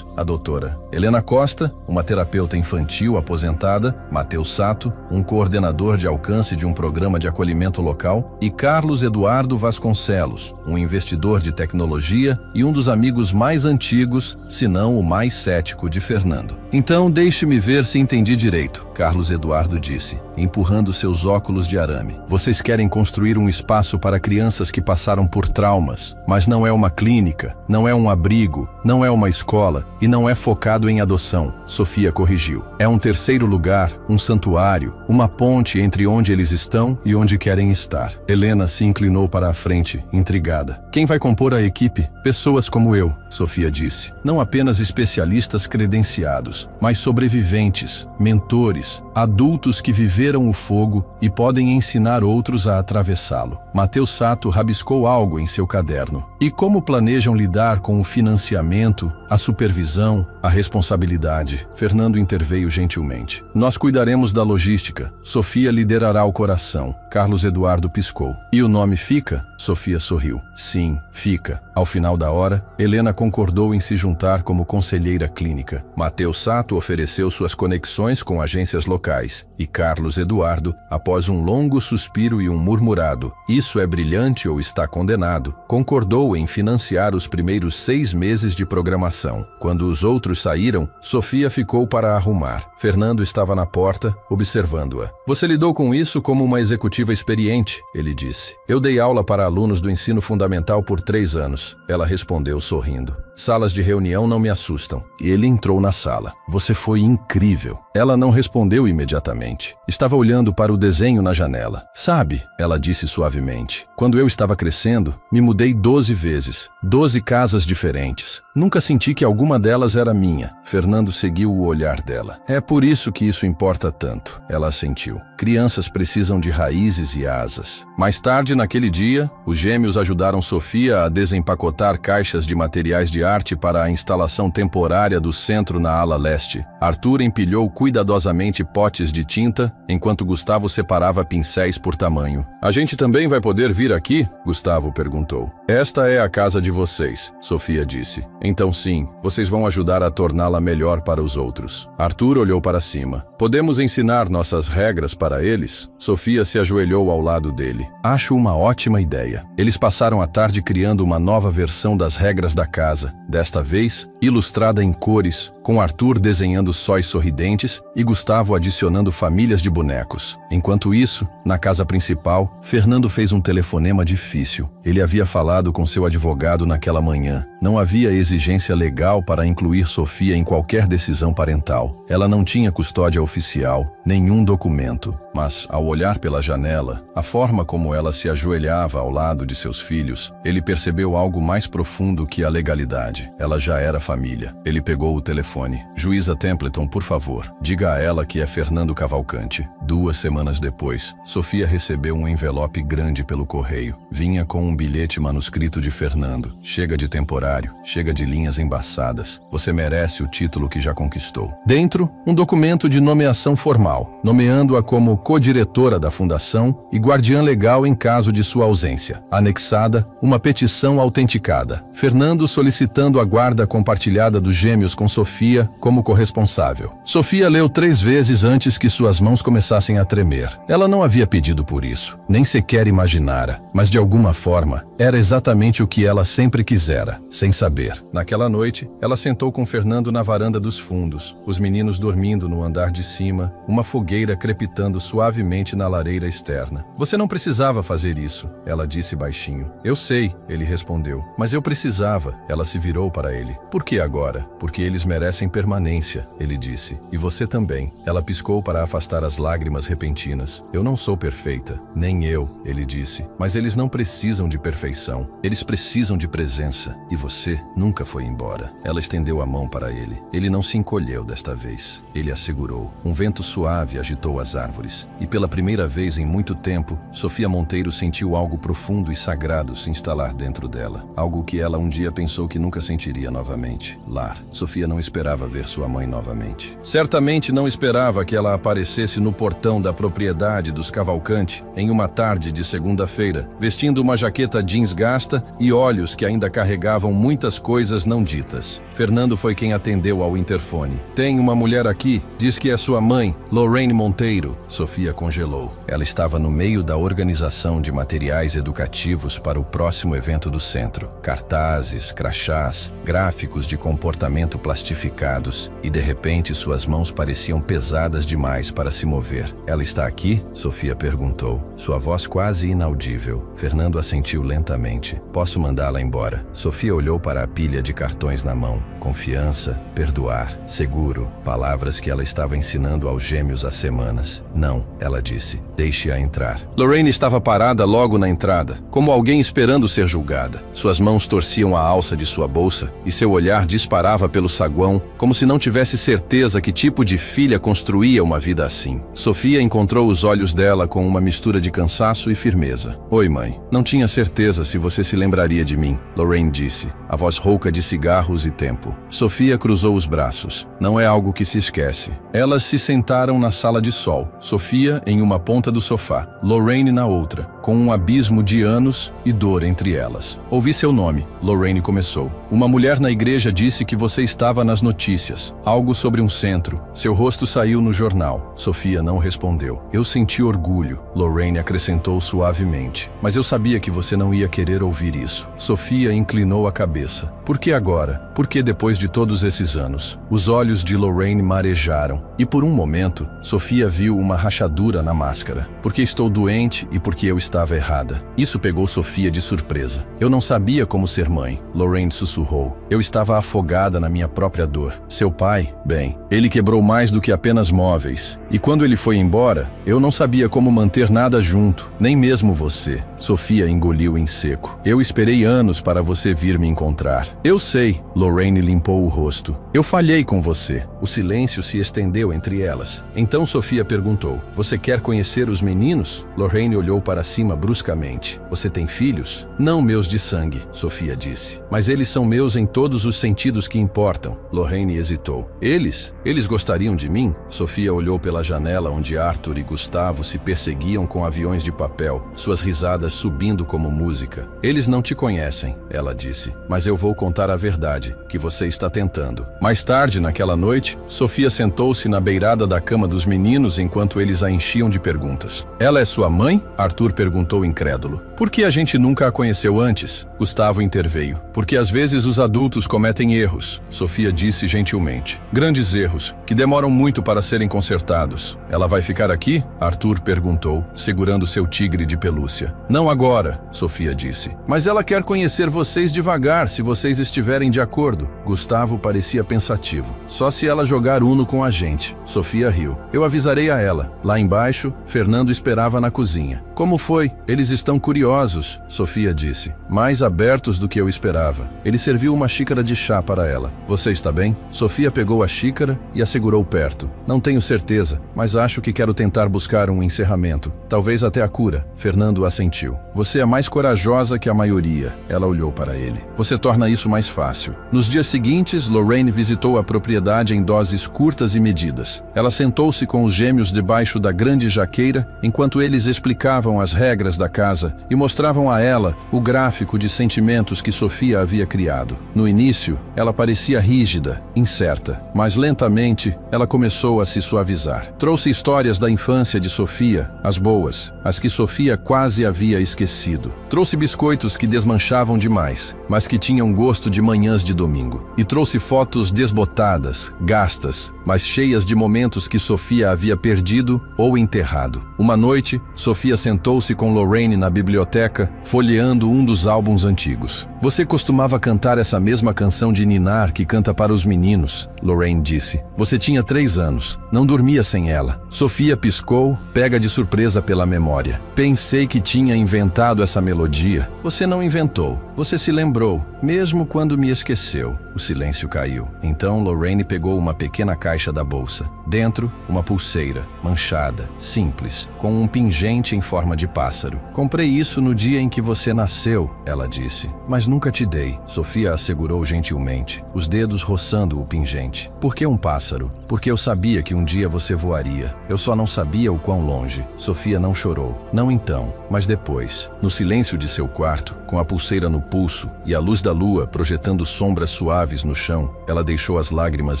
A doutora Helena Costa, uma terapeuta infantil aposentada, Matheus Sato, um coordenador de alcance de um programa de acolhimento local, e Carlos Eduardo Vasconcelos, um investidor de tecnologia e um dos amigos mais antigos, se não o mais cético de Fernando. Então, deixe-me ver se entendi direito, Carlos Eduardo disse, empurrando seus óculos de arame. Vocês querem construir um espaço para crianças que passaram por traumas, mas não é uma clínica, não é um abrigo, não é uma escola e não é focado em adoção, Sofia corrigiu. É um terceiro lugar, um santuário, uma ponte entre onde eles estão e onde querem estar. Helena se inclinou para a frente, intrigada. Quem vai compor a equipe? Pessoas como eu, Sofia disse. Não apenas especialistas credenciados, mas sobreviventes, mentores, adultos que viveram o fogo e podem ensinar outros a atravessá-lo. Matheus Sato rabiscou algo em seu caderno. E como planejam lidar com o financiamento, a supervisão, a responsabilidade? Fernando interveio gentilmente. Nós cuidaremos da logística. Sofia liderará o coração. Carlos Eduardo piscou. E o nome fica? Sofia sorriu. Sim, fica. Ao final da hora, Helena concordou em se juntar como conselheira clínica. Matheus Sato ofereceu suas conexões com agências locais. E Carlos Eduardo, após um longo suspiro e um murmurado, "Isso é brilhante ou está condenado", concordou em financiar os primeiros 6 meses de programação. Quando os outros saíram, Sofia ficou para arrumar. Fernando estava na porta, observando-a. "Você lidou com isso como uma executiva experiente", ele disse. "Eu dei aula para alunos do ensino fundamental por 3 anos. Ela respondeu sorrindo. "Salas de reunião não me assustam." E ele entrou na sala. "Você foi incrível." Ela não respondeu imediatamente. Estava olhando para o desenho na janela. "Sabe", ela disse suavemente, "quando eu estava crescendo, me mudei 12 vezes, 12 casas diferentes. Nunca senti que alguma delas era minha." Fernando seguiu o olhar dela. "É por isso que isso importa tanto", ela assentiu. "Crianças precisam de raízes e asas." Mais tarde, naquele dia, os gêmeos ajudaram Sofia a desempacotar caixas de materiais de arte para a instalação temporária do centro na ala leste. Arthur empilhou cuidadosamente potes de tinta, enquanto Gustavo separava pincéis por tamanho. "A gente também vai poder vir aqui?" Gustavo perguntou. "Esta é a casa de vocês", Sofia disse. "Então sim, vocês vão ajudar a torná-la melhor para os outros." Arthur olhou para cima. "Podemos ensinar nossas regras para eles?" Sofia se ajoelhou ao lado dele. "Acho uma ótima ideia." Eles passaram a tarde criando uma nova versão das regras da casa, desta vez ilustrada em cores, com Arthur desenhando sóis sorridentes e Gustavo adicionando famílias de bonecos. Enquanto isso, na casa principal, Fernando fez um telefonema difícil. Ele havia falado com seu advogado naquela manhã. Não havia exigência legal para incluir Sofia em qualquer decisão parental. Ela não tinha custódia oficial, nenhum documento. Mas, ao olhar pela janela, a forma como ela se ajoelhava ao lado de seus filhos, ele percebeu algo mais profundo que a legalidade. Ela já era família. Ele pegou o telefone. "Juíza Templeton, por favor, diga a ela que é Fernando Cavalcante." 2 semanas depois, Sofia recebeu um envelope grande pelo correio. Vinha com um bilhete manuscrito de Fernando. "Chega de temporário, chega de linhas embaçadas. Você merece o título que já conquistou." Dentro, um documento de nomeação formal, nomeando-a como co-diretora da fundação e guardiã legal em caso de sua ausência. Anexada, uma petição autenticada. Fernando solicitando a guarda compartilhada dos gêmeos com Sofia como corresponsável. Sofia leu 3 vezes antes que suas mãos começassem a tremer. Ela não havia pedido por isso, nem sequer imaginara, mas de alguma forma, era exatamente o que ela sempre quisera, sem saber. Naquela noite, ela sentou com Fernando na varanda dos fundos, os meninos dormindo no andar de cima, uma fogueira crepitando suavemente na lareira externa. Você não precisava fazer isso, ela disse baixinho. Eu sei, ele respondeu. Mas eu precisava. Ela se virou para ele. Por que agora? Porque eles merecem permanência, ele disse. E você também. Ela piscou para afastar as lágrimas repentinas. Eu não sou perfeita. Nem eu, ele disse. Mas eles não precisam de perfeição. Eles precisam de presença. E você nunca foi embora. Ela estendeu a mão para ele. Ele não se encolheu desta vez. Ele a segurou. Um vento suave agitou as árvores. E pela primeira vez em muito tempo, Sofia Monteiro sentiu algo profundo e sagrado se instalar dentro dela. Algo que ela um dia pensou que nunca sentiria novamente. Lar. Sofia não esperava ver sua mãe novamente. Certamente não esperava que ela aparecesse no portão da propriedade dos Cavalcante em uma tarde de segunda-feira, vestindo uma jaqueta jeans gasta e olhos que ainda carregavam muitas coisas não ditas. Fernando foi quem atendeu ao interfone. Tem uma mulher aqui, diz que é sua mãe, Lorraine Monteiro. Sofia congelou. Ela estava no meio da organização de materiais educativos para o próximo evento do centro. Cartazes, crachás, gráficos de comportamento plastificados e de repente suas mãos pareciam pesadas demais para se mover. Ela está aqui? Sofia perguntou. Sua voz quase inaudível. Fernando assentiu lentamente. Posso mandá-la embora. Sofia olhou para a pilha de cartões na mão. Confiança, perdoar, seguro, palavras que ela estava ensinando aos gêmeos há semanas. Não, ela disse. Deixe-a entrar. Lorraine estava parada logo na entrada, como alguém esperando ser julgada. Suas mãos torciam a alça de sua bolsa e seu olhar disparava pelo saguão, como se não tivesse certeza que tipo de filha construía uma vida assim. Sofia encontrou os olhos dela com uma mistura de cansaço e firmeza. Oi, mãe. Não tinha certeza se você se lembraria de mim, Lorraine disse, a voz rouca de cigarros e tempo. Sofia cruzou os braços. Não é algo que se esquece. Elas se sentaram na sala de sol, Sofia em uma ponta do sofá, Lorraine na outra, com um abismo de anos e dor entre elas. Ouvi seu nome, Lorraine começou. Uma mulher na igreja disse que você estava nas notícias. Algo sobre um centro. Seu rosto saiu no jornal. Sofia não respondeu. Eu senti orgulho, Lorraine acrescentou suavemente. Mas eu sabia que você não ia querer ouvir isso. Sofia inclinou a cabeça. Por que agora? Por que depois de todos esses anos? Os olhos de Lorraine marejaram. E por um momento, Sofia viu uma rachadura na máscara. Porque estou doente e porque eu estava errada. Isso pegou Sofia de surpresa. Eu não sabia como ser mãe, Lorraine sussurrou. Eu estava afogada na minha própria dor. Seu pai, bem, ele quebrou mais do que apenas móveis. E quando ele foi embora, eu não sabia como manter nada junto, nem mesmo você. Sofia engoliu em seco. Eu esperei anos para você vir me encontrar. Eu sei, Lorraine limpou o rosto. Eu falhei com você. O silêncio se estendeu entre elas. Então Sofia perguntou, você quer conhecer os meninos? Lorraine olhou para cima bruscamente. Você tem filhos? Não meus de sangue, Sofia disse. Mas eles são meus em todos os sentidos que importam. Lorraine hesitou. Eles? Eles gostariam de mim? Sofia olhou pela janela onde Arthur e Gustavo se perseguiam com aviões de papel, suas risadas subindo como música. Eles não te conhecem, ela disse. Mas eu vou contar a verdade, que você está tentando. Mais tarde, naquela noite, Sofia sentou-se na beirada da cama dos meninos enquanto eles a enchiam de perguntas. Ela é sua mãe? Arthur perguntou incrédulo. Por que a gente nunca a conheceu antes? Gustavo interveio. Porque às vezes os adultos cometem erros, Sofia disse gentilmente. Grandes erros, que demoram muito para serem consertados. Ela vai ficar aqui? Arthur perguntou, segurando seu tigre de pelúcia. Não agora, Sofia disse. Mas ela quer conhecer vocês devagar, se vocês estiverem de acordo. Gustavo parecia pensativo. Só se ela jogar Uno com a gente. Sofia riu. Eu avisarei a ela. Lá embaixo, Fernando esperava na cozinha. Como foi? Eles estão curiosos, Sofia disse. Mais abertos do que eu esperava. Ele serviu uma xícara de chá para ela. Você está bem? Sofia pegou a xícara e a segurou perto. Não tenho certeza, mas acho que quero tentar buscar um encerramento. Talvez até a cura. Fernando assentiu. Você é mais corajosa que a maioria. Ela olhou para ele. Você torna isso mais fácil. Nos dias seguintes, Lorraine visitou a propriedade em doses curtas e medidas. Ela sentou-se com os gêmeos debaixo da grande jaqueira, enquanto eles explicavam as regras da casa e mostravam a ela o gráfico de sentimentos que Sofia havia criado. No início, ela parecia rígida, incerta, mas lentamente ela começou a se suavizar. Trouxe histórias da infância de Sofia, as boas, as que Sofia quase havia havia esquecido. Trouxe biscoitos que desmanchavam demais, mas que tinham gosto de manhãs de domingo. E trouxe fotos desbotadas, gastas, mas cheias de momentos que Sofia havia perdido ou enterrado. Uma noite, Sofia sentou-se com Lorraine na biblioteca, folheando um dos álbuns antigos. Você costumava cantar essa mesma canção de ninar que canta para os meninos, Lorraine disse. Você tinha 3 anos. Não dormia sem ela. Sofia piscou, pega de surpresa pela memória. Pensei que tinha inventado essa melodia. Você não inventou. Você se lembrou, mesmo quando me esqueceu. O silêncio caiu. Então Lorraine pegou uma pequena caixa da bolsa. Dentro, uma pulseira, manchada, simples, com um pingente em forma de pássaro. Comprei isso no dia em que você nasceu, ela disse. Mas nunca te dei, Sofia assegurou gentilmente, os dedos roçando o pingente. Por que um pássaro? Porque eu sabia que um dia você voaria. Eu só não sabia o quão longe. Sofia não chorou. Não então, mas depois. No silêncio de seu quarto, com a pulseira no pulso e a luz da lua projetando sombras suaves no chão, ela deixou as lágrimas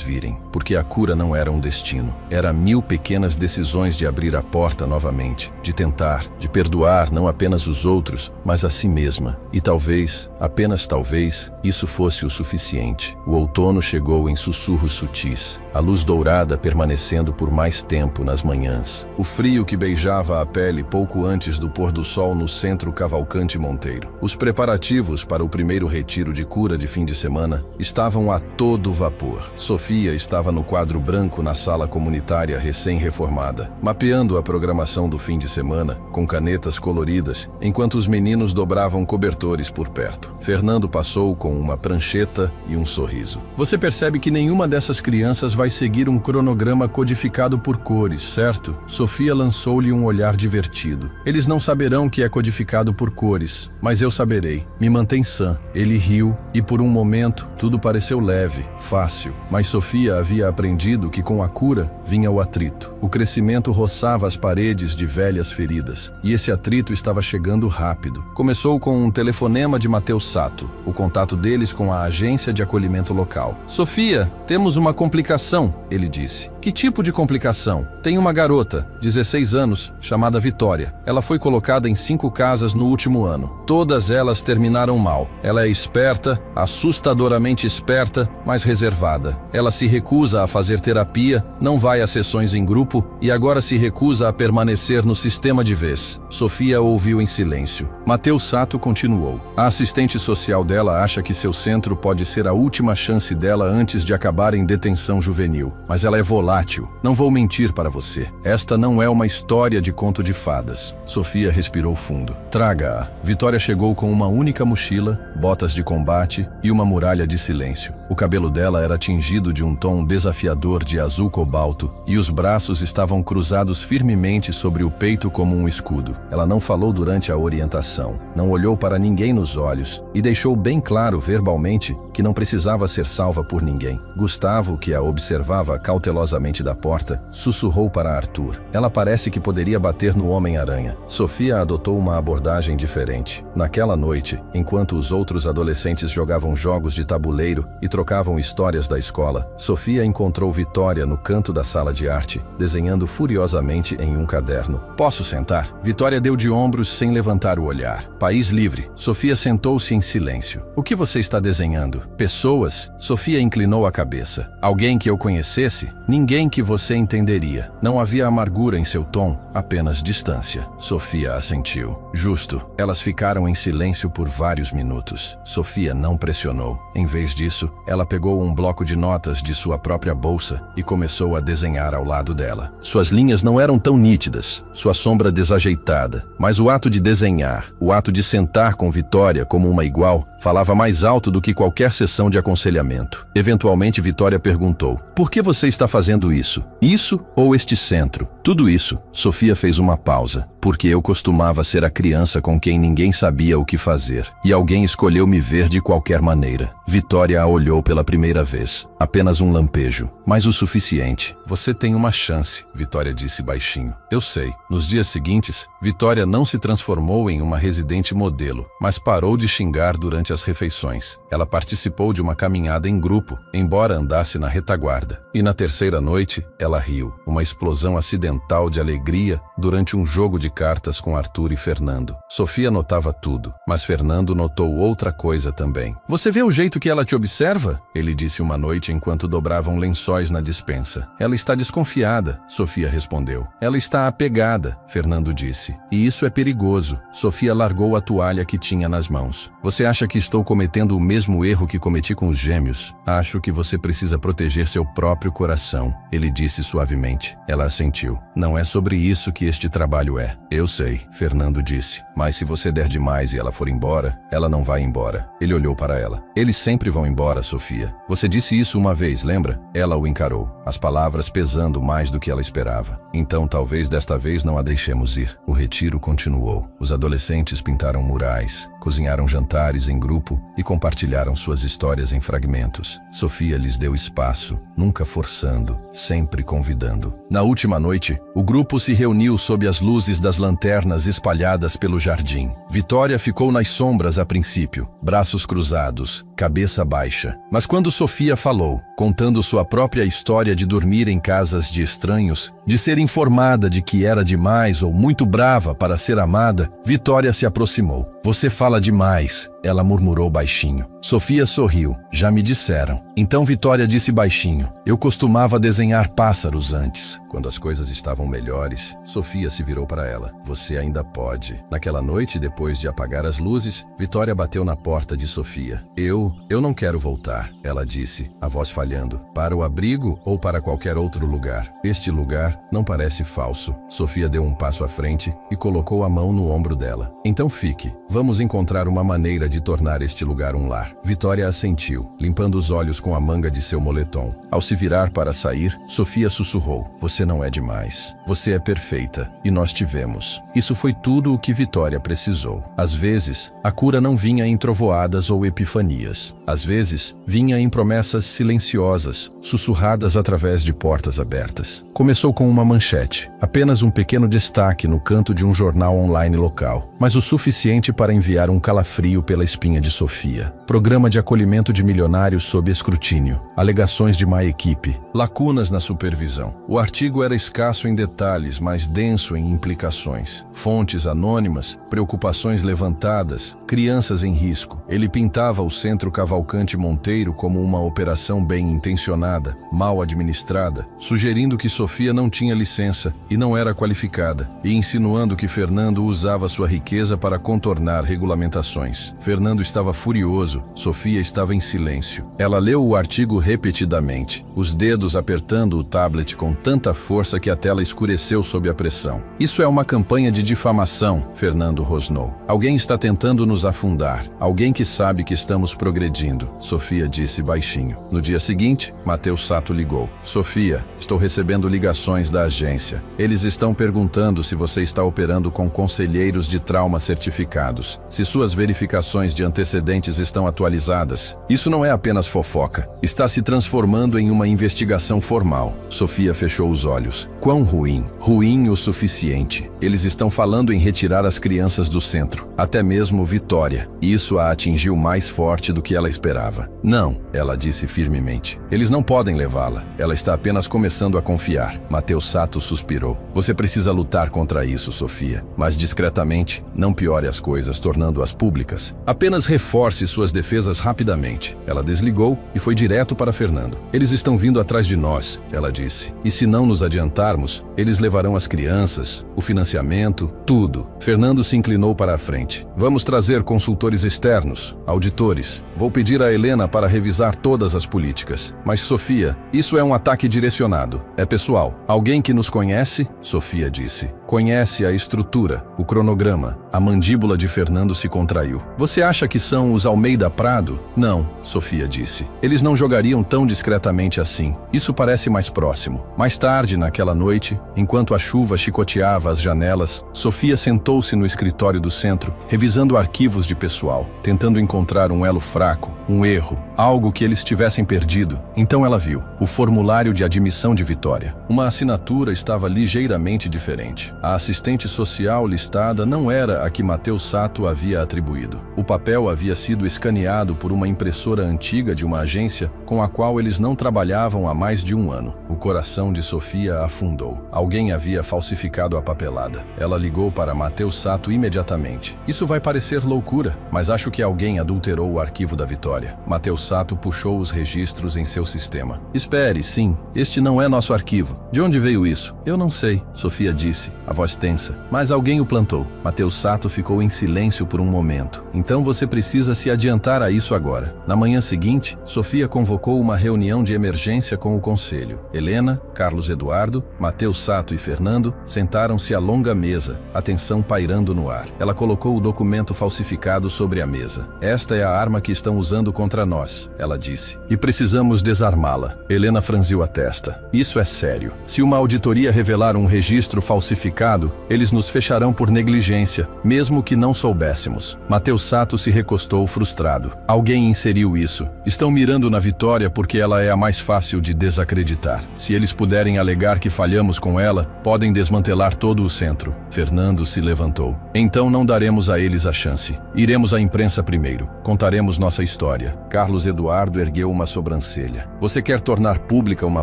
virem, porque a cura não era um destino. Era 1000 pequenas decisões de abrir a porta novamente, de tentar, de perdoar não apenas os outros, mas a si mesma. E talvez, apenas talvez, isso fosse o suficiente. O outono chegou em sussurros sutis, a luz dourada permanecendo por mais tempo nas manhãs. O frio que beijava a pele pouco antes do pôr do sol no centro Cavalcante Monteiro. Os preparativos para o primeiro retiro de cura de fim de semana estavam a todo vapor. Sofia estava no quadro branco na sala comunitária recém-reformada, mapeando a programação do fim de semana com canetas coloridas, enquanto os meninos dobravam cobertores por perto. Fernando passou com uma prancheta e um sorriso. Você percebe que nenhuma dessas crianças vai seguir um cronograma codificado por cores, certo? Sofia lançou-lhe um olhar divertido. Eles não saberão que é codificado por cores, mas eu saberei. Me mantém sã. Ele riu e por um momento tudo pareceu leve, fácil. Mas Sofia havia aprendido que com a cura vinha o atrito. O crescimento roçava as paredes de velhas feridas e esse atrito estava chegando rápido. Começou com um telefonema de Matheus Sato, o contato deles com a agência de acolhimento local. Sofia, temos uma complicação, ele disse. Que tipo de complicação? Tem uma garota, 16 anos, chamada Vitória. Ela foi colocada em 5 casas no último ano. Todas elas terminaram mal. Ela é esperta, assustadoramente esperta, mas reservada. Ela se recusa a fazer terapia, não vai a sessões em grupo e agora se recusa a permanecer no sistema de vez. Sofia ouviu em silêncio. Matheus Sato continuou. A assistente social dela acha que seu centro pode ser a última chance dela antes de acabar em detenção juvenil. Mas ela é volátil. Não vou mentir para você. Esta não é uma história de conto de fadas. Sofia respirou fundo. Traga-a. Vitória chegou com uma única mochila, botas de combate e uma muralha de silêncio. O cabelo dela era tingido de um tom desafiador de azul cobalto e os braços estavam cruzados firmemente sobre o peito como um escudo. Ela não falou durante a orientação, não olhou para ninguém nos olhos e deixou bem claro verbalmente que não precisava ser salva por ninguém. Gustavo, que a observava cautelosamente da porta, sussurrou para Arthur. Ela parece que poderia bater no Homem-Aranha. Sofia adotou uma abordagem diferente. Naquela noite, enquanto os outros adolescentes jogavam jogos de tabuleiro e trocavam histórias da escola, Sofia encontrou Vitória no canto da sala de arte, desenhando furiosamente em um caderno. Posso sentar? Vitória deu de ombros sem levantar o olhar. País livre. Sofia sentou-se em silêncio. O que você está desenhando? Pessoas? Sofia inclinou a cabeça. Alguém que eu conhecesse? Ninguém que você entenderia. Não havia amargura em seu tom, apenas distância. Sofia assentiu. Justo. Elas ficaram em silêncio por vários minutos. Sofia não pressionou. Em vez disso, ela pegou um bloco de notas de sua própria bolsa e começou a desenhar ao lado dela. Suas linhas não eram tão nítidas, sua sombra desajeitada, mas o ato de desenhar, o ato de sentar com Vitória como uma igual, falava mais alto do que qualquer sessão de aconselhamento. Eventualmente, Vitória perguntou: por que você está fazendo isso? Isso ou este centro? Tudo isso. Sofia fez uma pausa. Porque eu costumava ser a criança com quem ninguém sabia o que fazer. E alguém escolheu me ver de qualquer maneira. Vitória a olhou pela primeira vez. Apenas um lampejo, mas o suficiente. Você tem uma chance, Vitória disse baixinho. Eu sei. Nos dias seguintes, Vitória não se transformou em uma residente modelo, mas parou de xingar durante as refeições. Ela participou de uma caminhada em grupo, embora andasse na retaguarda. E na terceira noite, ela riu. Uma explosão acidental de alegria durante um jogo de cartas com Arthur e Fernando. Sofia notava tudo, mas Fernando notou outra coisa também. Você vê o jeito que ela te observa? Ele disse uma noite enquanto dobravam lençóis na despensa. Ela está desconfiada, Sofia respondeu. Ela está apegada, Fernando disse. E isso é perigoso. Sofia largou a toalha que tinha nas mãos. Você acha que estou cometendo o mesmo erro que cometi com os gêmeos? Acho que você precisa proteger seu próprio coração, ele disse suavemente. Ela assentiu. Não é sobre isso que este trabalho é. Eu sei, Fernando disse. Mas se você der demais e ela for embora, ela não vai embora. Ele olhou para ela. Eles sempre vão embora, Sofia. Você disse isso uma vez, lembra? Ela o encarou, as palavras pesando mais do que ela esperava. Então talvez desta vez não a deixemos ir. O retiro continuou. Os adolescentes pintaram murais, cozinharam jantares em grupo e compartilharam suas histórias em fragmentos. Sofia lhes deu espaço, nunca forçando, sempre convidando. Na última noite, o grupo se reuniu sob as luzes das lanternas espalhadas pelo jardim. Vitória ficou nas sombras a princípio, braços cruzados, cabeça baixa. Mas quando Sofia falou, contando sua própria história de dormir em casas de estranhos, de ser informada de que era demais ou muito brava para ser amada, Vitória se aproximou. Você fala demais, ela murmurou baixinho. Sofia sorriu. Já me disseram. Então Vitória disse baixinho. Eu costumava desenhar pássaros antes. Quando as coisas estavam melhores, Sofia se virou para ela. Você ainda pode. Naquela noite, depois de apagar as luzes, Vitória bateu na porta de Sofia. Eu não quero voltar, ela disse, a voz falhando. Para o abrigo ou para qualquer outro lugar? Este lugar não parece falso. Sofia deu um passo à frente e colocou a mão no ombro dela. Então fique. Vamos encontrar uma maneira de tornar este lugar um lar. Vitória assentiu, limpando os olhos com a manga de seu moletom. Ao se virar para sair, Sofia sussurrou. Você não é demais. Você é perfeita. E nós tivemos. Isso foi tudo o que Vitória precisou. Às vezes, a cura não vinha em trovoadas ou epifanias. Às vezes, vinha em promessas silenciosas, sussurradas através de portas abertas. Começou com uma manchete, apenas um pequeno destaque no canto de um jornal online local, mas o suficiente para enviar um calafrio pela espinha de Sofia. Programa de acolhimento de milionários sob escrutínio. Alegações de má equipe. Lacunas na supervisão. O artigo era escasso em detalhes, mas denso em implicações. Fontes anônimas, preocupações levantadas, crianças em risco. Ele pintava o Centro Cavalcante Monteiro como uma operação bem intencionada, mal administrada, sugerindo que Sofia não tinha licença e não era qualificada, e insinuando que Fernando usava sua riqueza para contornar regulamentações. Fernando estava furioso, Sofia estava em silêncio. Ela leu o artigo repetidamente, os dedos apertando o tablet com tanta força que a tela escureceu sob a pressão. Isso é uma campanha de difamação, Fernando rosnou. Alguém está tentando nos afundar. Alguém que sabe que estamos progredindo, Sofia disse baixinho. No dia seguinte, Matheus Sato ligou. Sofia, estou recebendo ligações da agência. Eles estão perguntando se você está operando com conselheiros de trauma certificados, se suas verificações de antecedentes estão atualizadas. Isso não é apenas fofoca. Está se transformando em uma investigação formal. Sofia fechou os olhos. Quão ruim. Ruim o suficiente. Eles estão falando em retirar as crianças do centro. Até mesmo Vitória. Isso a atingiu mais forte do que ela esperava. Não, ela disse firmemente. Eles não podem levá-la. Ela está apenas começando a confiar. Matheus Sato suspirou. Você precisa lutar contra isso, Sofia. Mas discretamente, não piore as coisas tornando-as públicas. Apenas reforce suas defesas rapidamente. Ela desligou e foi direto para Fernando. Eles estão vindo atrás de nós, ela disse. E se não nos adiantarmos, eles levarão as crianças, o financiamento, tudo. Fernando se inclinou para a frente. Vamos trazer consultores externos, auditores. Vou pedir a Helena para revisar todas as políticas. Mas, Sofia, isso é um ataque direcionado. É pessoal. Alguém que nos conhece? Sofia disse. Conhece a estrutura, o cronograma. A mandíbula de Fernando se contraiu. Você acha que são os Almeida Prado? Não, Sofia disse. Eles não jogariam tão discretamente assim. Isso parece mais próximo. Mais tarde, naquela noite, enquanto a chuva chicoteava as janelas, Sofia sentou-se no escritório do centro, revisando arquivos de pessoal, tentando encontrar um elo fraco, um erro, algo que eles tivessem perdido. Então ela viu o formulário de admissão de Vitória. Uma assinatura estava ligeiramente diferente. A assistente social listada não era a que Matheus Sato havia atribuído. O papel havia sido escaneado por uma impressora antiga de uma agência com a qual eles não trabalhavam há mais de um ano. O coração de Sofia afundou. Alguém havia falsificado a papelada. Ela ligou para Matheus Sato imediatamente. Isso vai parecer loucura, mas acho que alguém adulterou o arquivo da Vitória. Matheus Sato puxou os registros em seu sistema. Espere, sim, este não é nosso arquivo. De onde veio isso? Eu não sei, Sofia disse, a voz tensa. Mas alguém o plantou. Matheus Sato ficou em silêncio por um momento. Então você precisa se adiantar a isso agora. Na manhã seguinte, Sofia convocou uma reunião de emergência com o conselho. Helena, Carlos Eduardo, Matheus Sato e Fernando sentaram-se à longa mesa, a tensão pairando no ar. Ela colocou o documento falsificado sobre a mesa. Esta é a arma que estão usando contra nós, ela disse. E precisamos desarmá-la. Helena franziu a testa. Isso é sério. Se uma auditoria revelar um registro falsificado, eles nos fecharão por negligência, mesmo que não soubéssemos. Matheus Sato se recostou frustrado. Alguém inseriu isso. Estão mirando na Vitória porque ela é a mais fácil de desacreditar. Se eles puderem alegar que falhamos com ela, podem desmantelar todo o centro. Fernando se levantou. Então não daremos a eles a chance. Iremos à imprensa primeiro. Contaremos nossa história. Carlos Eduardo ergueu uma sobrancelha. Você quer tornar pública uma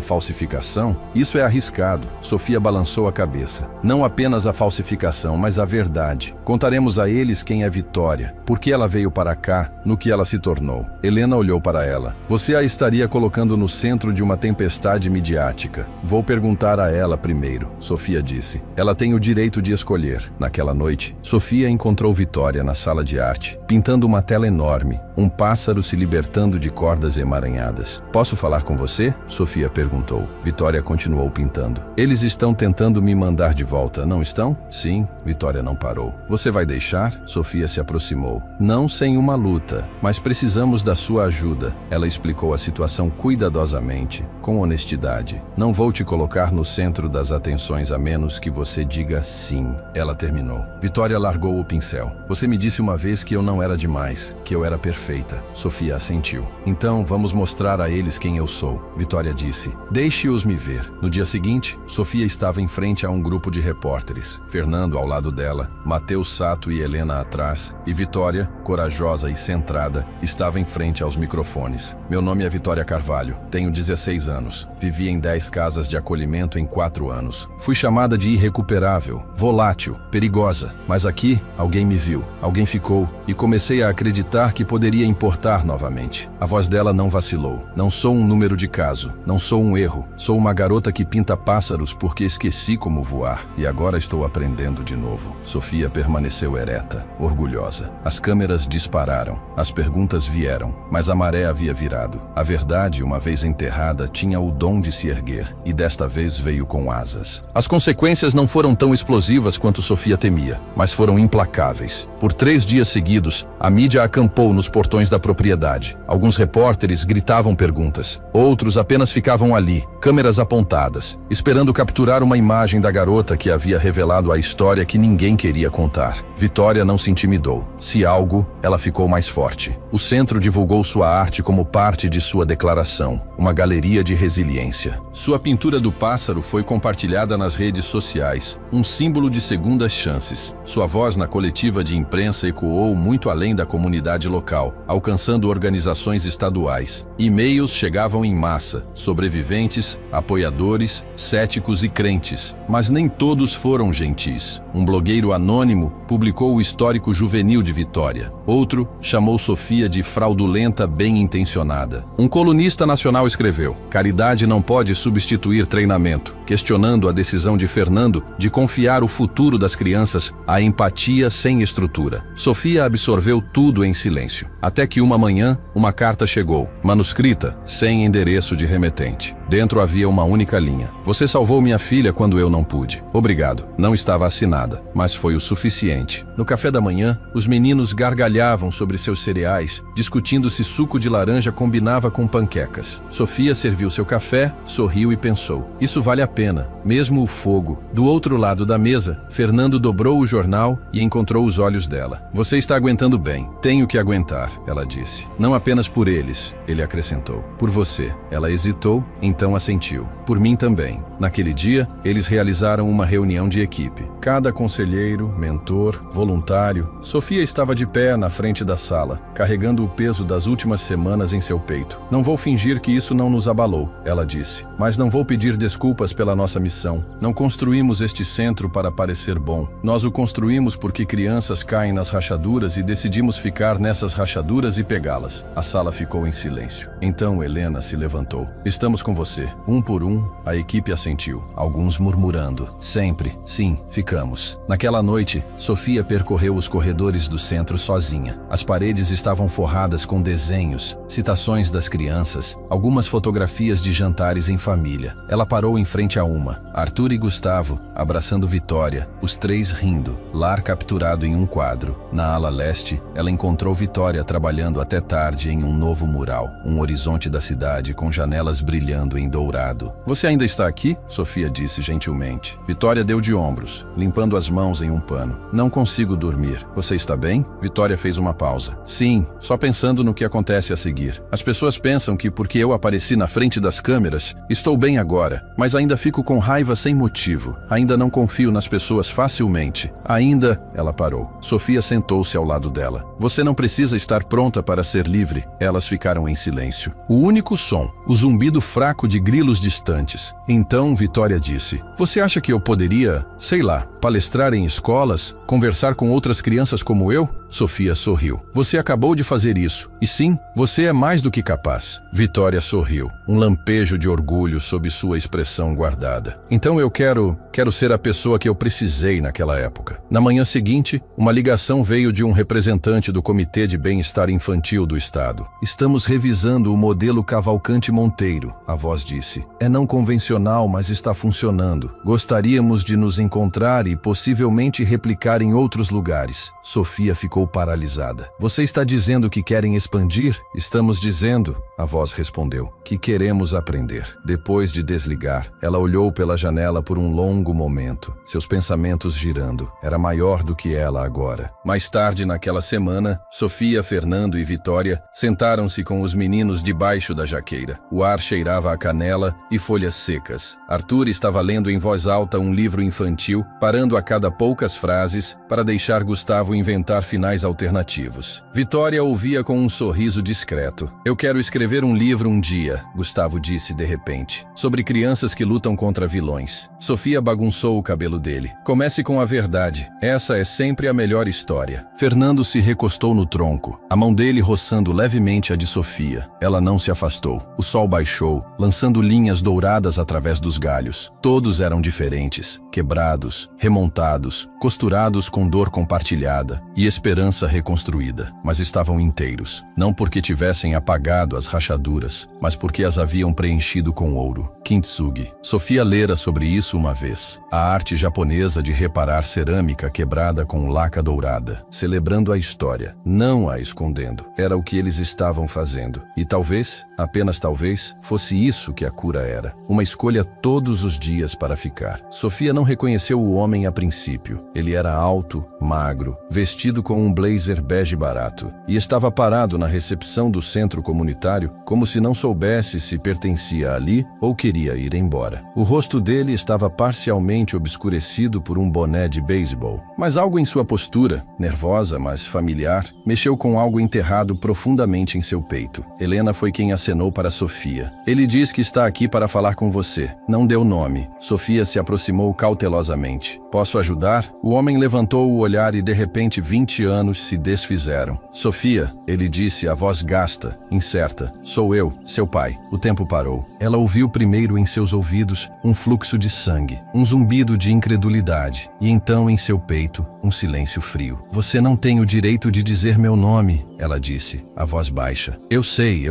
falsificação? Isso é arriscado. Sofia balançou a cabeça. Não apenas a falsificação, mas a verdade. Contaremos a eles quem é Vitória, por que ela veio para cá, no que ela se tornou. Helena olhou para ela. Você a estaria colocando no centro de uma tempestade midiática. Vou perguntar a ela primeiro, Sofia disse. Ela tem o direito de escolher. Naquela noite, Sofia encontrou Vitória na sala de arte, pintando uma tela enorme, um pássaro se libertando de cordas emaranhadas. Posso falar com você? Sofia perguntou. Vitória continuou pintando. Eles estão tentando me mandar de volta, não estão? Sim, Vitória não parou. Você vai deixar? Sofia se aproximou. Não sem uma luta, mas precisamos da sua ajuda. Ela explicou a situação cuidadosamente, com honestidade. Não vou te colocar no centro das atenções a menos que você diga sim. Ela terminou. Vitória largou o pincel. Você me disse uma vez que eu não era demais, que eu era perfeita. Sofia assentiu. Então vamos mostrar a eles quem eu sou, Vitória disse. Deixe-os me ver. No dia seguinte, Sofia estava em frente a um grupo de repórteres. Fernando ao lado dela, Matheus Sato e Helena atrás, e Vitória, corajosa e centrada, estava em frente aos microfones. Meu nome é Vitória Carvalho, tenho 16 anos, vivi em 10 casas de acolhimento em 4 anos. Fui chamada de irrecuperável, volátil, perigosa, mas aqui alguém me viu, alguém ficou, e comecei a acreditar que poderia importar novamente. A voz dela não vacilou. Não sou um número de caso, não sou um erro, sou uma garota que pinta pássaros porque esqueci como voar, e agora estou aprendendo de novo. Sofia permaneceu ereta, orgulhosa. As câmeras dispararam, as perguntas vieram, mas a maré havia virado. A verdade, uma vez enterrada, tinha o dom de se erguer, e desta vez veio com asas. As consequências não foram tão explosivas quanto Sofia temia, mas foram implacáveis. Por 3 dias seguidos, a mídia acampou nos portões da propriedade. Alguns repórteres gritavam perguntas, outros apenas ficavam ali, câmeras apontadas, esperando capturar uma imagem da garota que havia revelado a história que ninguém queria contar. Vitória não se intimidou. Se algo, ela ficou mais forte. O centro divulgou sua arte como parte de sua declaração, uma galeria de resiliência. Sua pintura do pássaro foi compartilhada nas redes sociais, um símbolo de segundas chances. Sua voz na coletiva de imprensa ecoou muito além da comunidade local, alcançando organizações estaduais. E-mails chegavam em massa, sobreviventes, apoiadores, céticos e crentes. Mas nem todos foram gentis. Um blogueiro anônimo publicou o histórico juvenil de Vitória. Outro chamou Sofia de fraudulenta bem-intencionada. Um colunista nacional escreveu: caridade não pode substituir treinamento, questionando a decisão de Fernando de confiar o futuro das crianças à empatia sem estrutura. Sofia absorveu tudo em silêncio, até que uma manhã uma carta chegou, manuscrita, sem endereço de remetente. Dentro havia uma única linha. Você salvou minha filha quando eu não pude. Obrigado. Não estava assinada, mas foi o suficiente. No café da manhã, os meninos gargalhavam sobre seus cereais, discutindo se suco de laranja combinava com panquecas. Sofia serviu seu café, sorriu e pensou: isso vale a pena, mesmo o fogo. Do outro lado da mesa, Fernando dobrou o jornal e encontrou os olhos dela. Você está aguentando bem. Tenho que aguentar, ela disse. Não apenas por eles, ele acrescentou. Por você. Ela hesitou, então assentiu. Por mim também. Naquele dia, eles realizaram uma reunião de equipe. Cada conselheiro, mentor, voluntário. Sofia estava de pé na frente da sala, carregando o peso das últimas semanas em seu peito. Não vou fingir que isso não nos abalou, ela disse. Mas não vou pedir desculpas pela nossa missão. Não construímos este centro para parecer bom. Nós o construímos porque crianças caem nas rachaduras e decidimos ficar nessas rachaduras e pegá-las. A sala ficou em silêncio. Então Helena se levantou. Estamos com você. Um por um, a equipe assentiu. Alguns murmurando. Sempre. Sim, ficamos. Naquela noite, Sofia percorreu os corredores do centro sozinha. As paredes estavam forradas com desenhos, citações das crianças, algumas fotografias de jantares em família. Ela parou em frente a uma. Arthur e Gustavo, abraçando Vitória, os três rindo. Lar capturado em um quadro. Na ala leste, ela encontrou Vitória trabalhando até tarde em um novo mural. Um horizonte da cidade com janelas brilhando em dourado. Você ainda está aqui? Sofia disse gentilmente. Vitória deu de ombros, limpando as mãos em um pano. Não consigo dormir. Você está bem? Vitória fez uma pausa. Sim, só pensando no que acontece a seguir. As pessoas pensam que porque eu apareci na frente das câmeras, estou bem agora, mas ainda fico com raiva sem motivo. Ainda não confio nas pessoas facilmente. Ainda... Ela parou. Sofia sentou-se ao lado dela. Você não precisa estar pronta para ser livre. Elas ficaram em silêncio. O único som, o zumbido fraco de grilos distantes. Então Vitória disse: você acha que eu poderia, sei lá, palestrar em escolas, conversar com outras crianças como eu? Sofia sorriu. Você acabou de fazer isso. E sim, você é mais do que capaz. Vitória sorriu. Um lampejo de orgulho sob sua expressão guardada. Então eu quero ser a pessoa que eu precisei naquela época. Na manhã seguinte, uma ligação veio de um representante do Comitê de Bem-Estar Infantil do Estado. Estamos revisando o modelo Cavalcante Monteiro, a voz disse. É não convencional, mas está funcionando. Gostaríamos de nos encontrar e possivelmente replicar em outros lugares. Sofia ficou paralisada. Você está dizendo que querem expandir? Estamos dizendo, a voz respondeu, que queremos aprender. Depois de desligar, ela olhou pela janela por um longo momento, seus pensamentos girando. Era maior do que ela agora. Mais tarde naquela semana, Sofia, Fernando e Vitória sentaram-se com os meninos debaixo da jaqueira. O ar cheirava a canela e folhas secas. Arthur estava lendo em voz alta um livro infantil, parando a cada poucas frases para deixar Gustavo inventar finais alternativos. Vitória ouvia com um sorriso discreto. Eu quero escrever um livro um dia, Gustavo disse de repente, sobre crianças que lutam contra vilões. Sofia bagunçou o cabelo dele. Comece com a verdade. Essa é sempre a melhor história. Fernando se recostou no tronco, a mão dele roçando levemente a de Sofia. Ela não se afastou. O sol baixou, lançando linhas douradas através dos galhos. Todos eram diferentes, quebrados, remontados, costurados com dor compartilhada e esperança reconstruída, mas estavam inteiros, não porque tivessem apagado as rachaduras, mas porque as haviam preenchido com ouro. Kintsugi. Sofia lera sobre isso uma vez. A arte japonesa de reparar cerâmica quebrada com laca dourada, celebrando a história, não a escondendo. Era o que eles estavam fazendo. E talvez, apenas talvez, fosse isso que a cura era. Uma escolha todos os dias para ficar. Sofia não reconheceu o homem a princípio. Ele era alto, magro, vestido com um blazer bege barato, e estava parado na recepção do centro comunitário como se não soubesse se pertencia ali ou queria ir embora. O rosto dele estava parcialmente obscurecido por um boné de beisebol, mas algo em sua postura, nervosa mas familiar, mexeu com algo enterrado profundamente em seu peito. Helena foi quem acenou para Sofia. Ele diz que está aqui para falar com você. Não deu nome. Sofia se aproximou cautelosamente. Posso ajudar? O homem levantou o olhar e de repente 20 anos se desfizeram. Sofia, ele disse, a voz gasta, incerta. Sou eu, seu pai. O tempo parou. Ela ouviu primeiro em seus ouvidos um fluxo de sangue, um zumbido de incredulidade, e então em seu peito um silêncio frio. Você não tem o direito de dizer meu nome, ela disse, a voz baixa. Eu sei,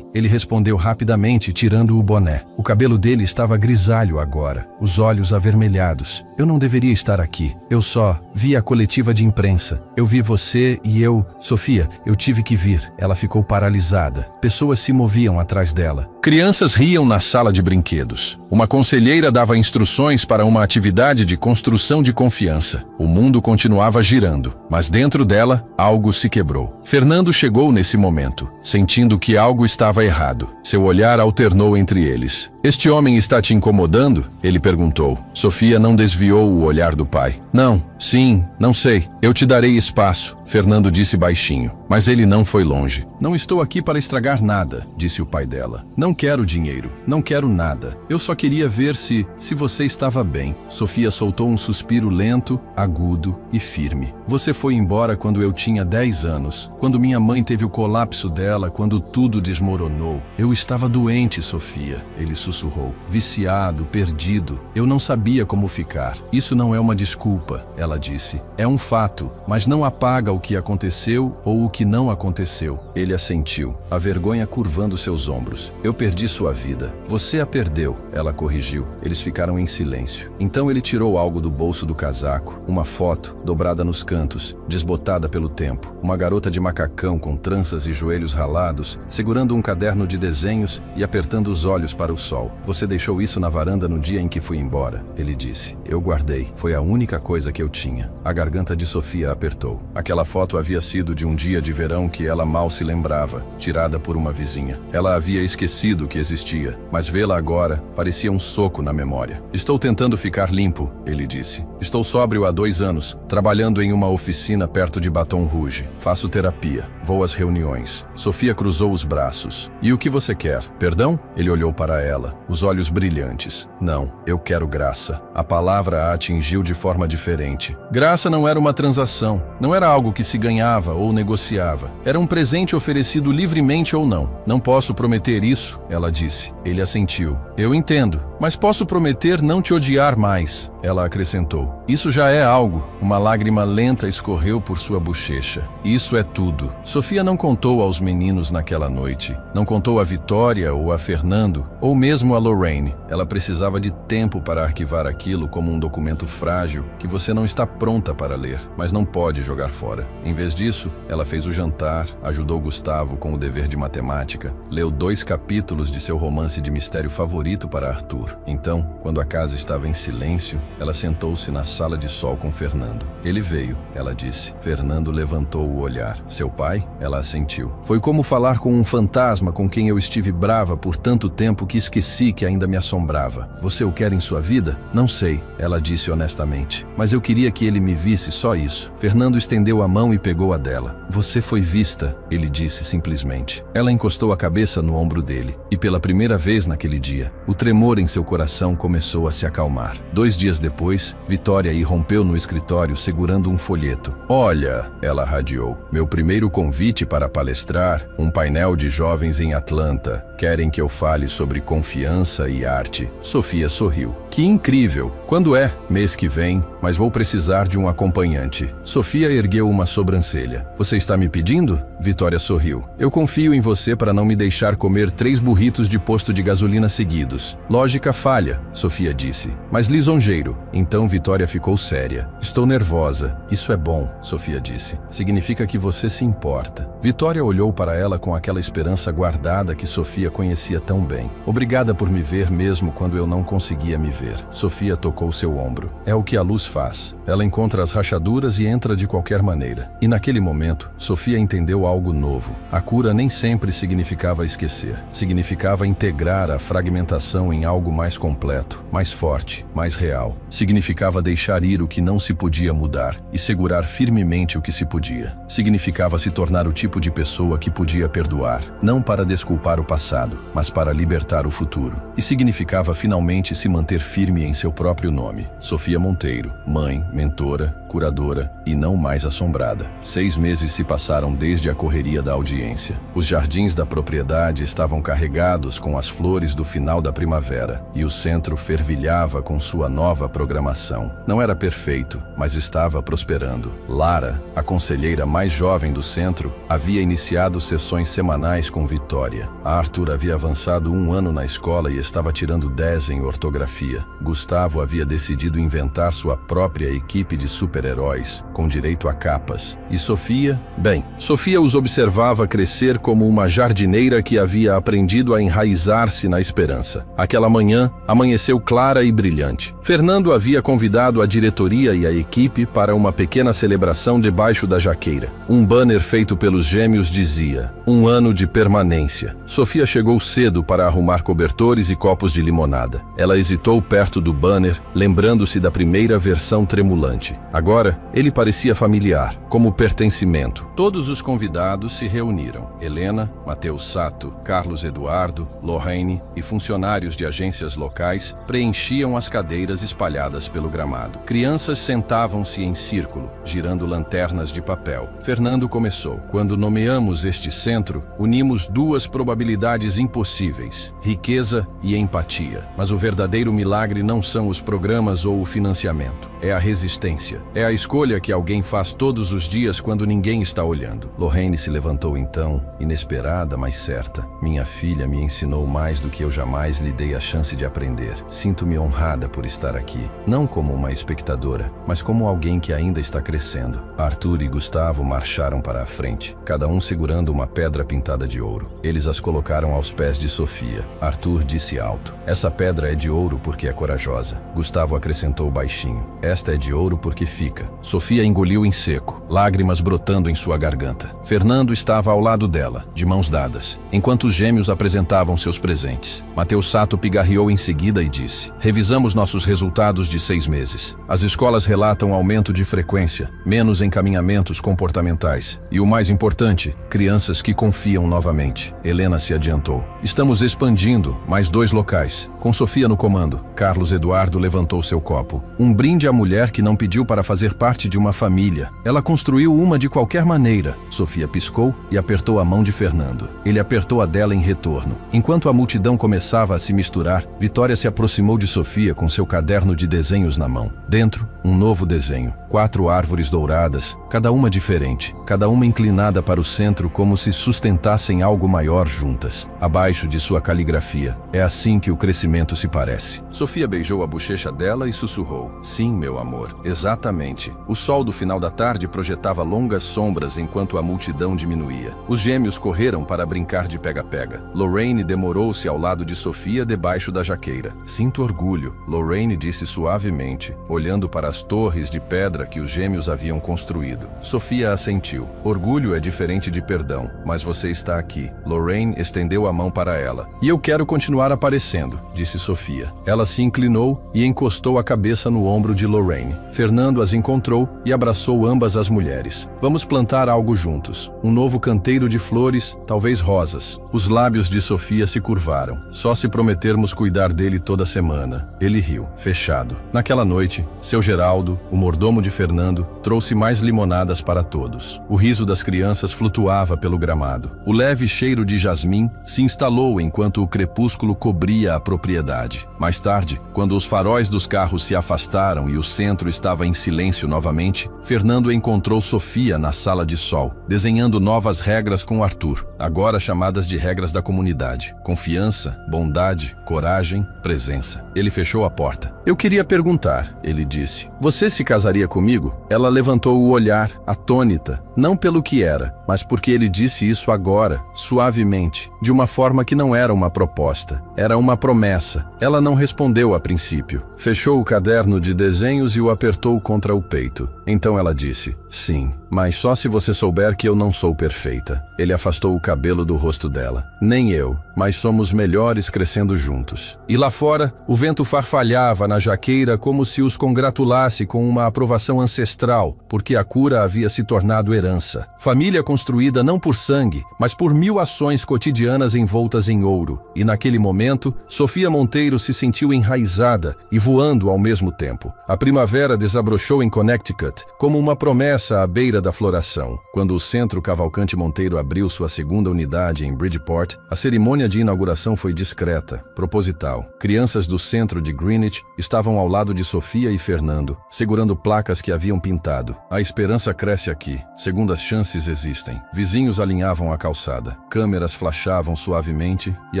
ele respondeu rapidamente, tirando o boné. O cabelo dele estava grisalho agora, os olhos avermelhados. Eu não deveria estar aqui. Eu só vi a coletiva de imprensa. Eu vi você e eu... Sofia, eu tive que vir. Ela ficou paralisada. Pessoas se moviam atrás dela. Crianças riam na sala de brinquedos. Uma conselheira dava instruções para uma atividade de construção de confiança. O mundo continuava girando, mas dentro dela, algo se quebrou. Fernando chegou nesse momento, sentindo que algo estava errado. Seu olhar alternou entre eles. Este homem está te incomodando? Ele perguntou. Sofia não desviou o olhar do pai. Não, sim, não sei. Eu te darei espaço, Fernando disse baixinho. Mas ele não foi longe. Não estou aqui para estragar nada, disse o pai dela. Não quero dinheiro, não quero nada. Eu só queria ver se você estava bem. Sofia soltou um suspiro lento, agudo e firme. Você foi embora quando eu tinha 10 anos, quando minha mãe teve o colapso dela, quando tudo desmoronou. Eu estava doente, Sofia, ele sussurrou. Viciado, perdido. Eu não sabia como ficar. Isso não é uma desculpa, ela disse. É um fato, mas não apaga o que aconteceu ou o que não aconteceu. Ele assentiu, a vergonha curvando seus ombros. Eu perdi sua vida. Você a perdeu, ela corrigiu. Eles ficaram em silêncio. Então ele tirou algo do bolso do casaco, uma foto, dobrada nos cantos, desbotada pelo tempo. Uma garota de macacão com tranças e joelhos ralados, segurando um caderno de desenhos e apertando os olhos para o sol. Você deixou isso na varanda no dia em que fui embora, ele disse. Eu guardei. Foi a única coisa que eu tinha. A garganta de Sofia apertou. Aquela foto havia sido de um dia de verão que ela mal se lembrava, tirada por uma vizinha. Ela havia esquecido que existia, mas vê-la agora parecia um soco na memória. Estou tentando ficar limpo, ele disse. Estou sóbrio há 2 anos, trabalhando em uma oficina perto de Baton Rouge. Faço terapia, vou às reuniões. Sofia cruzou os braços. E o que você quer? Perdão? Ele olhou para ela, os olhos brilhantes. Não, eu quero graça. A palavra a atingiu de forma diferente. Graça não era uma transação, não era algo que se ganhava ou negociava. Era um presente oferecido livremente ou não. Não posso prometer isso, ela disse. Ele assentiu. Eu entendo, mas posso prometer não te odiar mais, ela acrescentou. Isso já é algo. Uma lágrima lenta escorreu por sua bochecha. Isso é tudo. Sofia não contou aos meninos naquela noite. Não contou a Vitória ou a Fernando, ou mesmo a Lorraine. Ela precisava de tempo para arquivar aquilo como um documento frágil que você não está pronta para ler, mas não pode jogar fora. Em vez disso, ela fez o jantar, ajudou Gustavo com o dever de matemática, leu 2 capítulos de seu romance de mistério favorito para Arthur. Então, quando a casa estava em silêncio, ela sentou-se na sala de sol com Fernando. Ele veio, ela disse. Fernando levantou o olhar. Seu pai? Ela assentiu. Foi como falar com um fantasma com quem eu estive brava por tanto tempo que esqueci que ainda me assombrava. Você o quer em sua vida? Não sei, ela disse honestamente. Mas eu queria que ele me visse, só isso. Fernando estendeu a mão e pegou a dela. Você foi vista, ele disse simplesmente. Ela encostou a cabeça no ombro dele. E pela primeira vez naquele dia, o tremor em seu coração começou a se acalmar. 2 dias depois, Vitória irrompeu no escritório segurando um folheto. Olha, ela radiou. Meu primeiro convite para palestrar, um painel de jovens em Atlanta. Querem que eu fale sobre confiança e arte. Sofia sorriu. Que incrível! Quando é? Mês que vem, mas vou precisar de um acompanhante. Sofia ergueu uma sobrancelha. Você está me pedindo? Vitória sorriu. Eu confio em você para não me deixar comer 3 burritos de posto de gasolina seguidos. Lógica falha, Sofia disse. Mas lisonjeiro. Então Vitória ficou séria. Estou nervosa. Isso é bom, Sofia disse. Significa que você se importa. Vitória olhou para ela com aquela esperança guardada que Sofia conhecia tão bem. Obrigada por me ver mesmo quando eu não conseguia me ver. Sofia tocou seu ombro. É o que a luz faz. Ela encontra as rachaduras e entra de qualquer maneira. E naquele momento, Sofia entendeu algo novo. A cura nem sempre significava esquecer. Significava integrar a fragmentação em algo mais completo, mais forte, mais real. Significava deixar ir o que não se podia mudar e segurar firmemente o que se podia. Significava se tornar o tipo de pessoa que podia perdoar, não para desculpar o passado, mas para libertar o futuro. E significava significava finalmente se manter firme em seu próprio nome. Sofia Monteiro, mãe, mentora, curadora e não mais assombrada. 6 meses se passaram desde a correria da audiência. Os jardins da propriedade estavam carregados com as flores do final da primavera e o centro fervilhava com sua nova programação. Não era perfeito, mas estava prosperando. Lara, a conselheira mais jovem do centro, havia iniciado sessões semanais com Vitória. Arthur havia avançado 1 ano na escola e estava tirando 10 em ortografia. Gustavo havia decidido inventar sua própria equipe de super-heróis, com direito a capas. E Sofia? Bem, Sofia os observava crescer como uma jardineira que havia aprendido a enraizar-se na esperança. Aquela manhã, amanheceu clara e brilhante. Fernando havia convidado a diretoria e a equipe para uma pequena celebração debaixo da jaqueira. Um banner feito pelos gêmeos dizia: 1 ano de permanência. Sofia chegou cedo para arrumar cobertores e copos de limonada. Ela hesitou perto do banner, lembrando-se da primeira versão tremulante. Agora, ele parecia familiar, como pertencimento. Todos os convidados se reuniram. Helena, Matheus Sato, Carlos Eduardo, Lorraine e funcionários de agências locais preenchiam as cadeiras espalhadas pelo gramado. Crianças sentavam-se em círculo, girando lanternas de papel. Fernando começou. Quando nomeamos este centro, unimos 2 probabilidades impossíveis: riqueza e empatia. Mas o verdadeiro milagre não são os programas ou o financiamento. É a resistência. É a escolha que alguém faz todos os dias quando ninguém está olhando. Lorraine se levantou então, inesperada, mas certa. Minha filha me ensinou mais do que eu jamais lhe dei a chance de aprender. Sinto-me honrada por estar aqui, não como uma espectadora, mas como alguém que ainda está crescendo. Arthur e Gustavo marcharam para a frente, cada um segurando uma pedra pintada de ouro. Eles as colocaram aos pés de Sofia. Arthur disse alto: essa pedra é de ouro porque é corajosa. Gustavo acrescentou baixinho: esta é de ouro porque fica. Sofia engoliu em seco, lágrimas brotando em sua garganta. Fernando estava ao lado dela, de mãos dadas, enquanto os gêmeos apresentavam seus presentes. Matheus Sato pigarreou em seguida e disse: revisamos nossos resultados de 6 meses. As escolas relatam aumento de frequência, menos encaminhamentos comportamentais e, o mais importante, crianças que confiam novamente. Helena se adiantou: estamos expandindo mais 2 locais. Com Sofia no comando, Carlos Eduardo levantou seu copo. Um brinde à mulher que não pediu para fazer parte de uma família. Ela construiu uma de qualquer maneira. Sofia piscou e apertou a mão de Fernando. Ele apertou a dela em retorno. Enquanto a multidão começava a se misturar, Vitória se aproximou de Sofia com seu caderno de desenhos na mão. Dentro, um novo desenho. 4 árvores douradas, cada uma diferente, cada uma inclinada para o centro como se sustentassem algo maior juntas. Abaixo de sua caligrafia: é assim que o crescimento se parece. Sofia beijou a bochecha dela e sussurrou: sim, meu amor, exatamente. O sol do final da tarde projetava longas sombras enquanto a multidão diminuía. Os gêmeos correram para brincar de pega-pega. Lorraine demorou-se ao lado de Sofia debaixo da jaqueira. Sinto orgulho, Lorraine disse suavemente, olhando para as torres de pedra que os gêmeos haviam construído. Sofia assentiu. Orgulho é diferente de perdão, mas você está aqui. Lorraine estendeu a mão para ela. E eu quero continuar aparecendo, disse Sofia. Ela se inclinou e encostou a cabeça no ombro de Lorraine. Fernando as encontrou e abraçou ambas as mulheres. Vamos plantar algo juntos. Um novo canteiro de flores, talvez rosas. Os lábios de Sofia se curvaram. Só se prometermos cuidar dele toda semana. Ele riu, fechado. Naquela noite, seu Geraldo, o mordomo de Fernando, trouxe mais limonadas para todos. O riso das crianças flutuava pelo gramado. O leve cheiro de jasmim se instalou enquanto o crepúsculo cobria a propriedade. Mais tarde, quando os faróis dos carros se afastaram e o centro estava em silêncio novamente, Fernando encontrou Sofia na sala de sol, desenhando novas regras com Arthur, agora chamadas de regras da comunidade. Confiança, bondade, coragem, presença. Ele fechou a porta. Eu queria perguntar, ele disse. Você se casaria comigo? Ela levantou o olhar, atônita, não pelo que era, mas porque ele disse isso agora, suavemente, de uma forma que não era uma proposta. Era uma promessa. Ela não respondeu a princípio. Fechou o caderno de desenhos e o apertou contra o peito. Então ela disse: sim, mas só se você souber que eu não sou perfeita. Ele afastou o cabelo do rosto dela. Nem eu, mas somos melhores crescendo juntos. E lá fora, o vento farfalhava na jaqueira como se os congratulasse com uma aprovação ancestral, porque a cura havia se tornado herança. Família construída não por sangue, mas por 1000 ações cotidianas envoltas em ouro. E naquele momento, Sofia Monteiro se sentiu enraizada e voando ao mesmo tempo. A primavera desabrochou em Connecticut como uma promessa à beira da floração. Quando o Centro Cavalcante Monteiro abriu sua segunda unidade em Bridgeport, a cerimônia de inauguração foi discreta, proposital. Crianças do centro de Greenwich estavam ao lado de Sofia e Fernando, segurando placas que haviam pintado. A esperança cresce aqui, segundas chances existem. Vizinhos alinhavam a calçada, câmeras flashavam suavemente e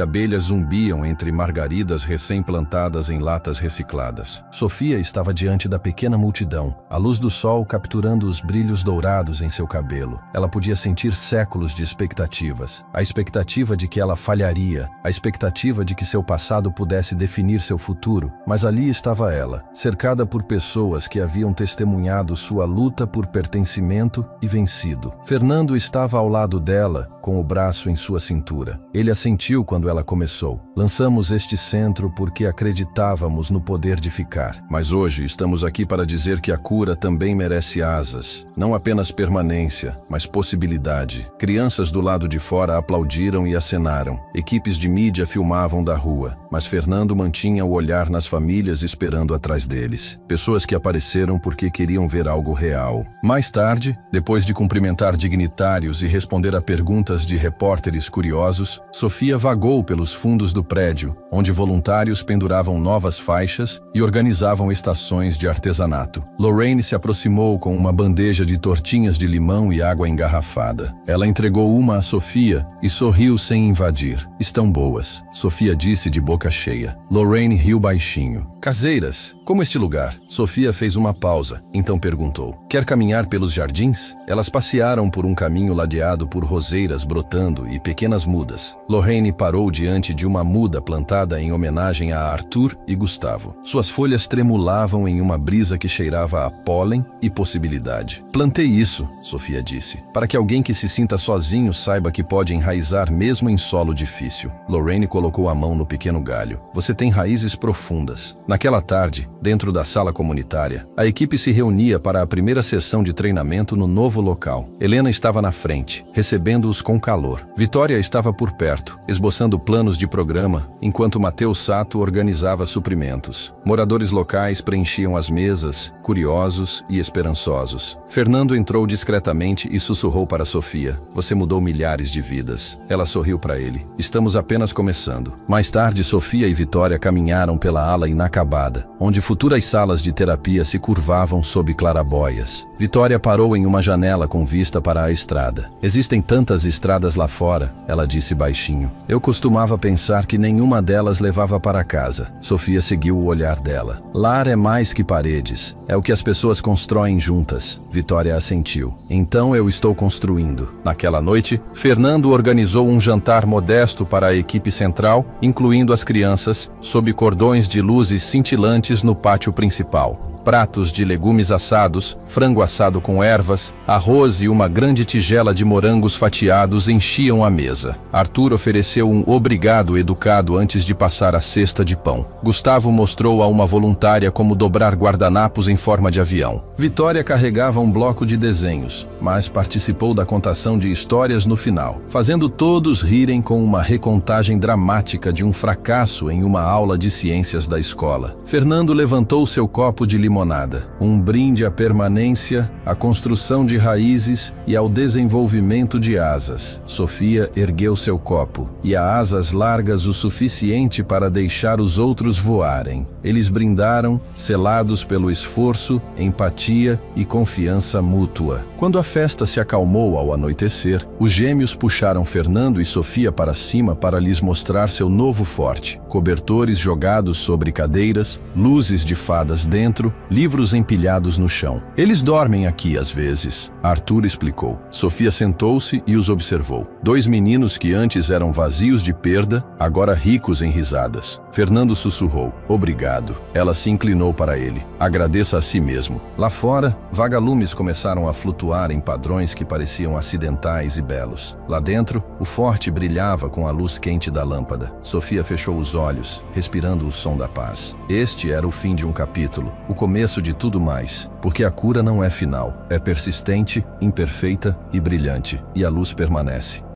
abelhas zumbiam entre margaridas recém-plantadas em latas recicladas. Sofia estava diante da pequena multidão, a luz do sol capturando os brilhos dourados em seu cabelo. Ela podia sentir séculos de expectativas. A expectativa de que ela falharia, a expectativa de que seu passado pudesse definir seu futuro, mas ali estava ela, cercada por pessoas que haviam testemunhado sua luta por pertencimento e vencido. Fernando estava ao lado dela, com o braço em sua cintura. Ele a sentiu quando ela começou. Lançamos este centro porque acreditávamos no poder de ficar. Mas hoje estamos aqui para dizer que a cura também merece asas. Não apenas permanência, mas possibilidade. Crianças do lado de fora aplaudiram e acenaram. Equipes de mídia filmavam da rua, mas Fernando mantinha o olhar nas famílias esperando atrás deles. Pessoas que apareceram porque queriam ver algo real. Mais tarde, depois de cumprimentar dignitários e responder a perguntas de repórteres curiosos, Sofia vagou pelos fundos do prédio, onde voluntários penduravam novas faixas e organizavam estações de artesanato. Lorraine se aproximou com uma bandeja de tortinhas de limão e água engarrafada. Ela entregou uma a Sofia e sorriu sem invadir. Estão boas, Sofia disse de boca cheia. Lorraine riu baixinho. Caseiras, como este lugar? Sofia fez uma pausa, então perguntou. Quer caminhar pelos jardins? Elas passearam por um caminho ladeado por roseiras brotando e pequenas mudas. Lorraine parou diante de uma muda plantada em homenagem a Arthur e Gustavo. Suas folhas tremulavam em uma brisa que cheirava a pólen e possibilidade. Plantei isso, Sofia disse, para que alguém que se sinta sozinho saiba que pode enraizar mesmo em solo difícil. Lorraine colocou a mão no pequeno galho. Você tem raízes profundas. Naquela tarde, dentro da sala comunitária, a equipe se reunia para a primeira sessão de treinamento no novo local. Helena estava na frente, recebendo-os com calor. Vitória estava por perto, esboçando planos de programa, enquanto Matheus Sato organizava suprimentos. Moradores locais preenchiam as mesas, curiosos e esperançosos. Fernando entrou discretamente e sussurrou para Sofia. Você mudou milhares de vidas. Ela sorriu para ele. Estamos apenas começando. Mais tarde, Sofia e Vitória caminharam pela ala inacabada, onde futuras salas de terapia se curvavam sob clarabóias. Vitória parou em uma janela com vista para a estrada. Existem tantas estradas lá fora, ela disse baixinho. Eu costumava pensar que nenhuma delas levava para casa. Sofia seguiu o olhar dela. Lar é mais que paredes. É o que as pessoas constroem juntas. Vitória assentiu. Então eu estou construindo. Naquela noite, Fernando organizou um jantar modesto para a equipe central, incluindo as crianças, sob cordões de luzes cintilantes no pátio principal. Pratos de legumes assados, frango assado com ervas, arroz e uma grande tigela de morangos fatiados enchiam a mesa. Arthur ofereceu um obrigado educado antes de passar a cesta de pão. Gustavo mostrou a uma voluntária como dobrar guardanapos em forma de avião. Vitória carregava um bloco de desenhos, mas participou da contação de histórias no final, fazendo todos rirem com uma recontagem dramática de um fracasso em uma aula de ciências da escola. Fernando levantou seu copo de limonada, um brinde à permanência, à construção de raízes e ao desenvolvimento de asas. Sofia ergueu seu copo, e há asas largas o suficiente para deixar os outros voarem. Eles brindaram, selados pelo esforço, empatia e confiança mútua. Quando a festa se acalmou ao anoitecer, os gêmeos puxaram Fernando e Sofia para cima para lhes mostrar seu novo forte. Cobertores jogados sobre cadeiras, luzes de fadas dentro, livros empilhados no chão. Eles dormem aqui às vezes, Arthur explicou. Sofia sentou-se e os observou. Dois meninos que antes eram vazios de perda, agora ricos em risadas. Fernando sussurrou: "Obrigado." Ela se inclinou para ele: "Agradeça a si mesmo." Lá fora, vagalumes começaram a flutuar em padrões que pareciam acidentais e belos. Lá dentro, o forte brilhava com a luz quente da lâmpada. Sofia fechou os olhos, respirando o som da paz. Este era o fim de um capítulo, o começo de tudo mais, porque a cura não é final, é persistente, imperfeita e brilhante, e a luz permanece.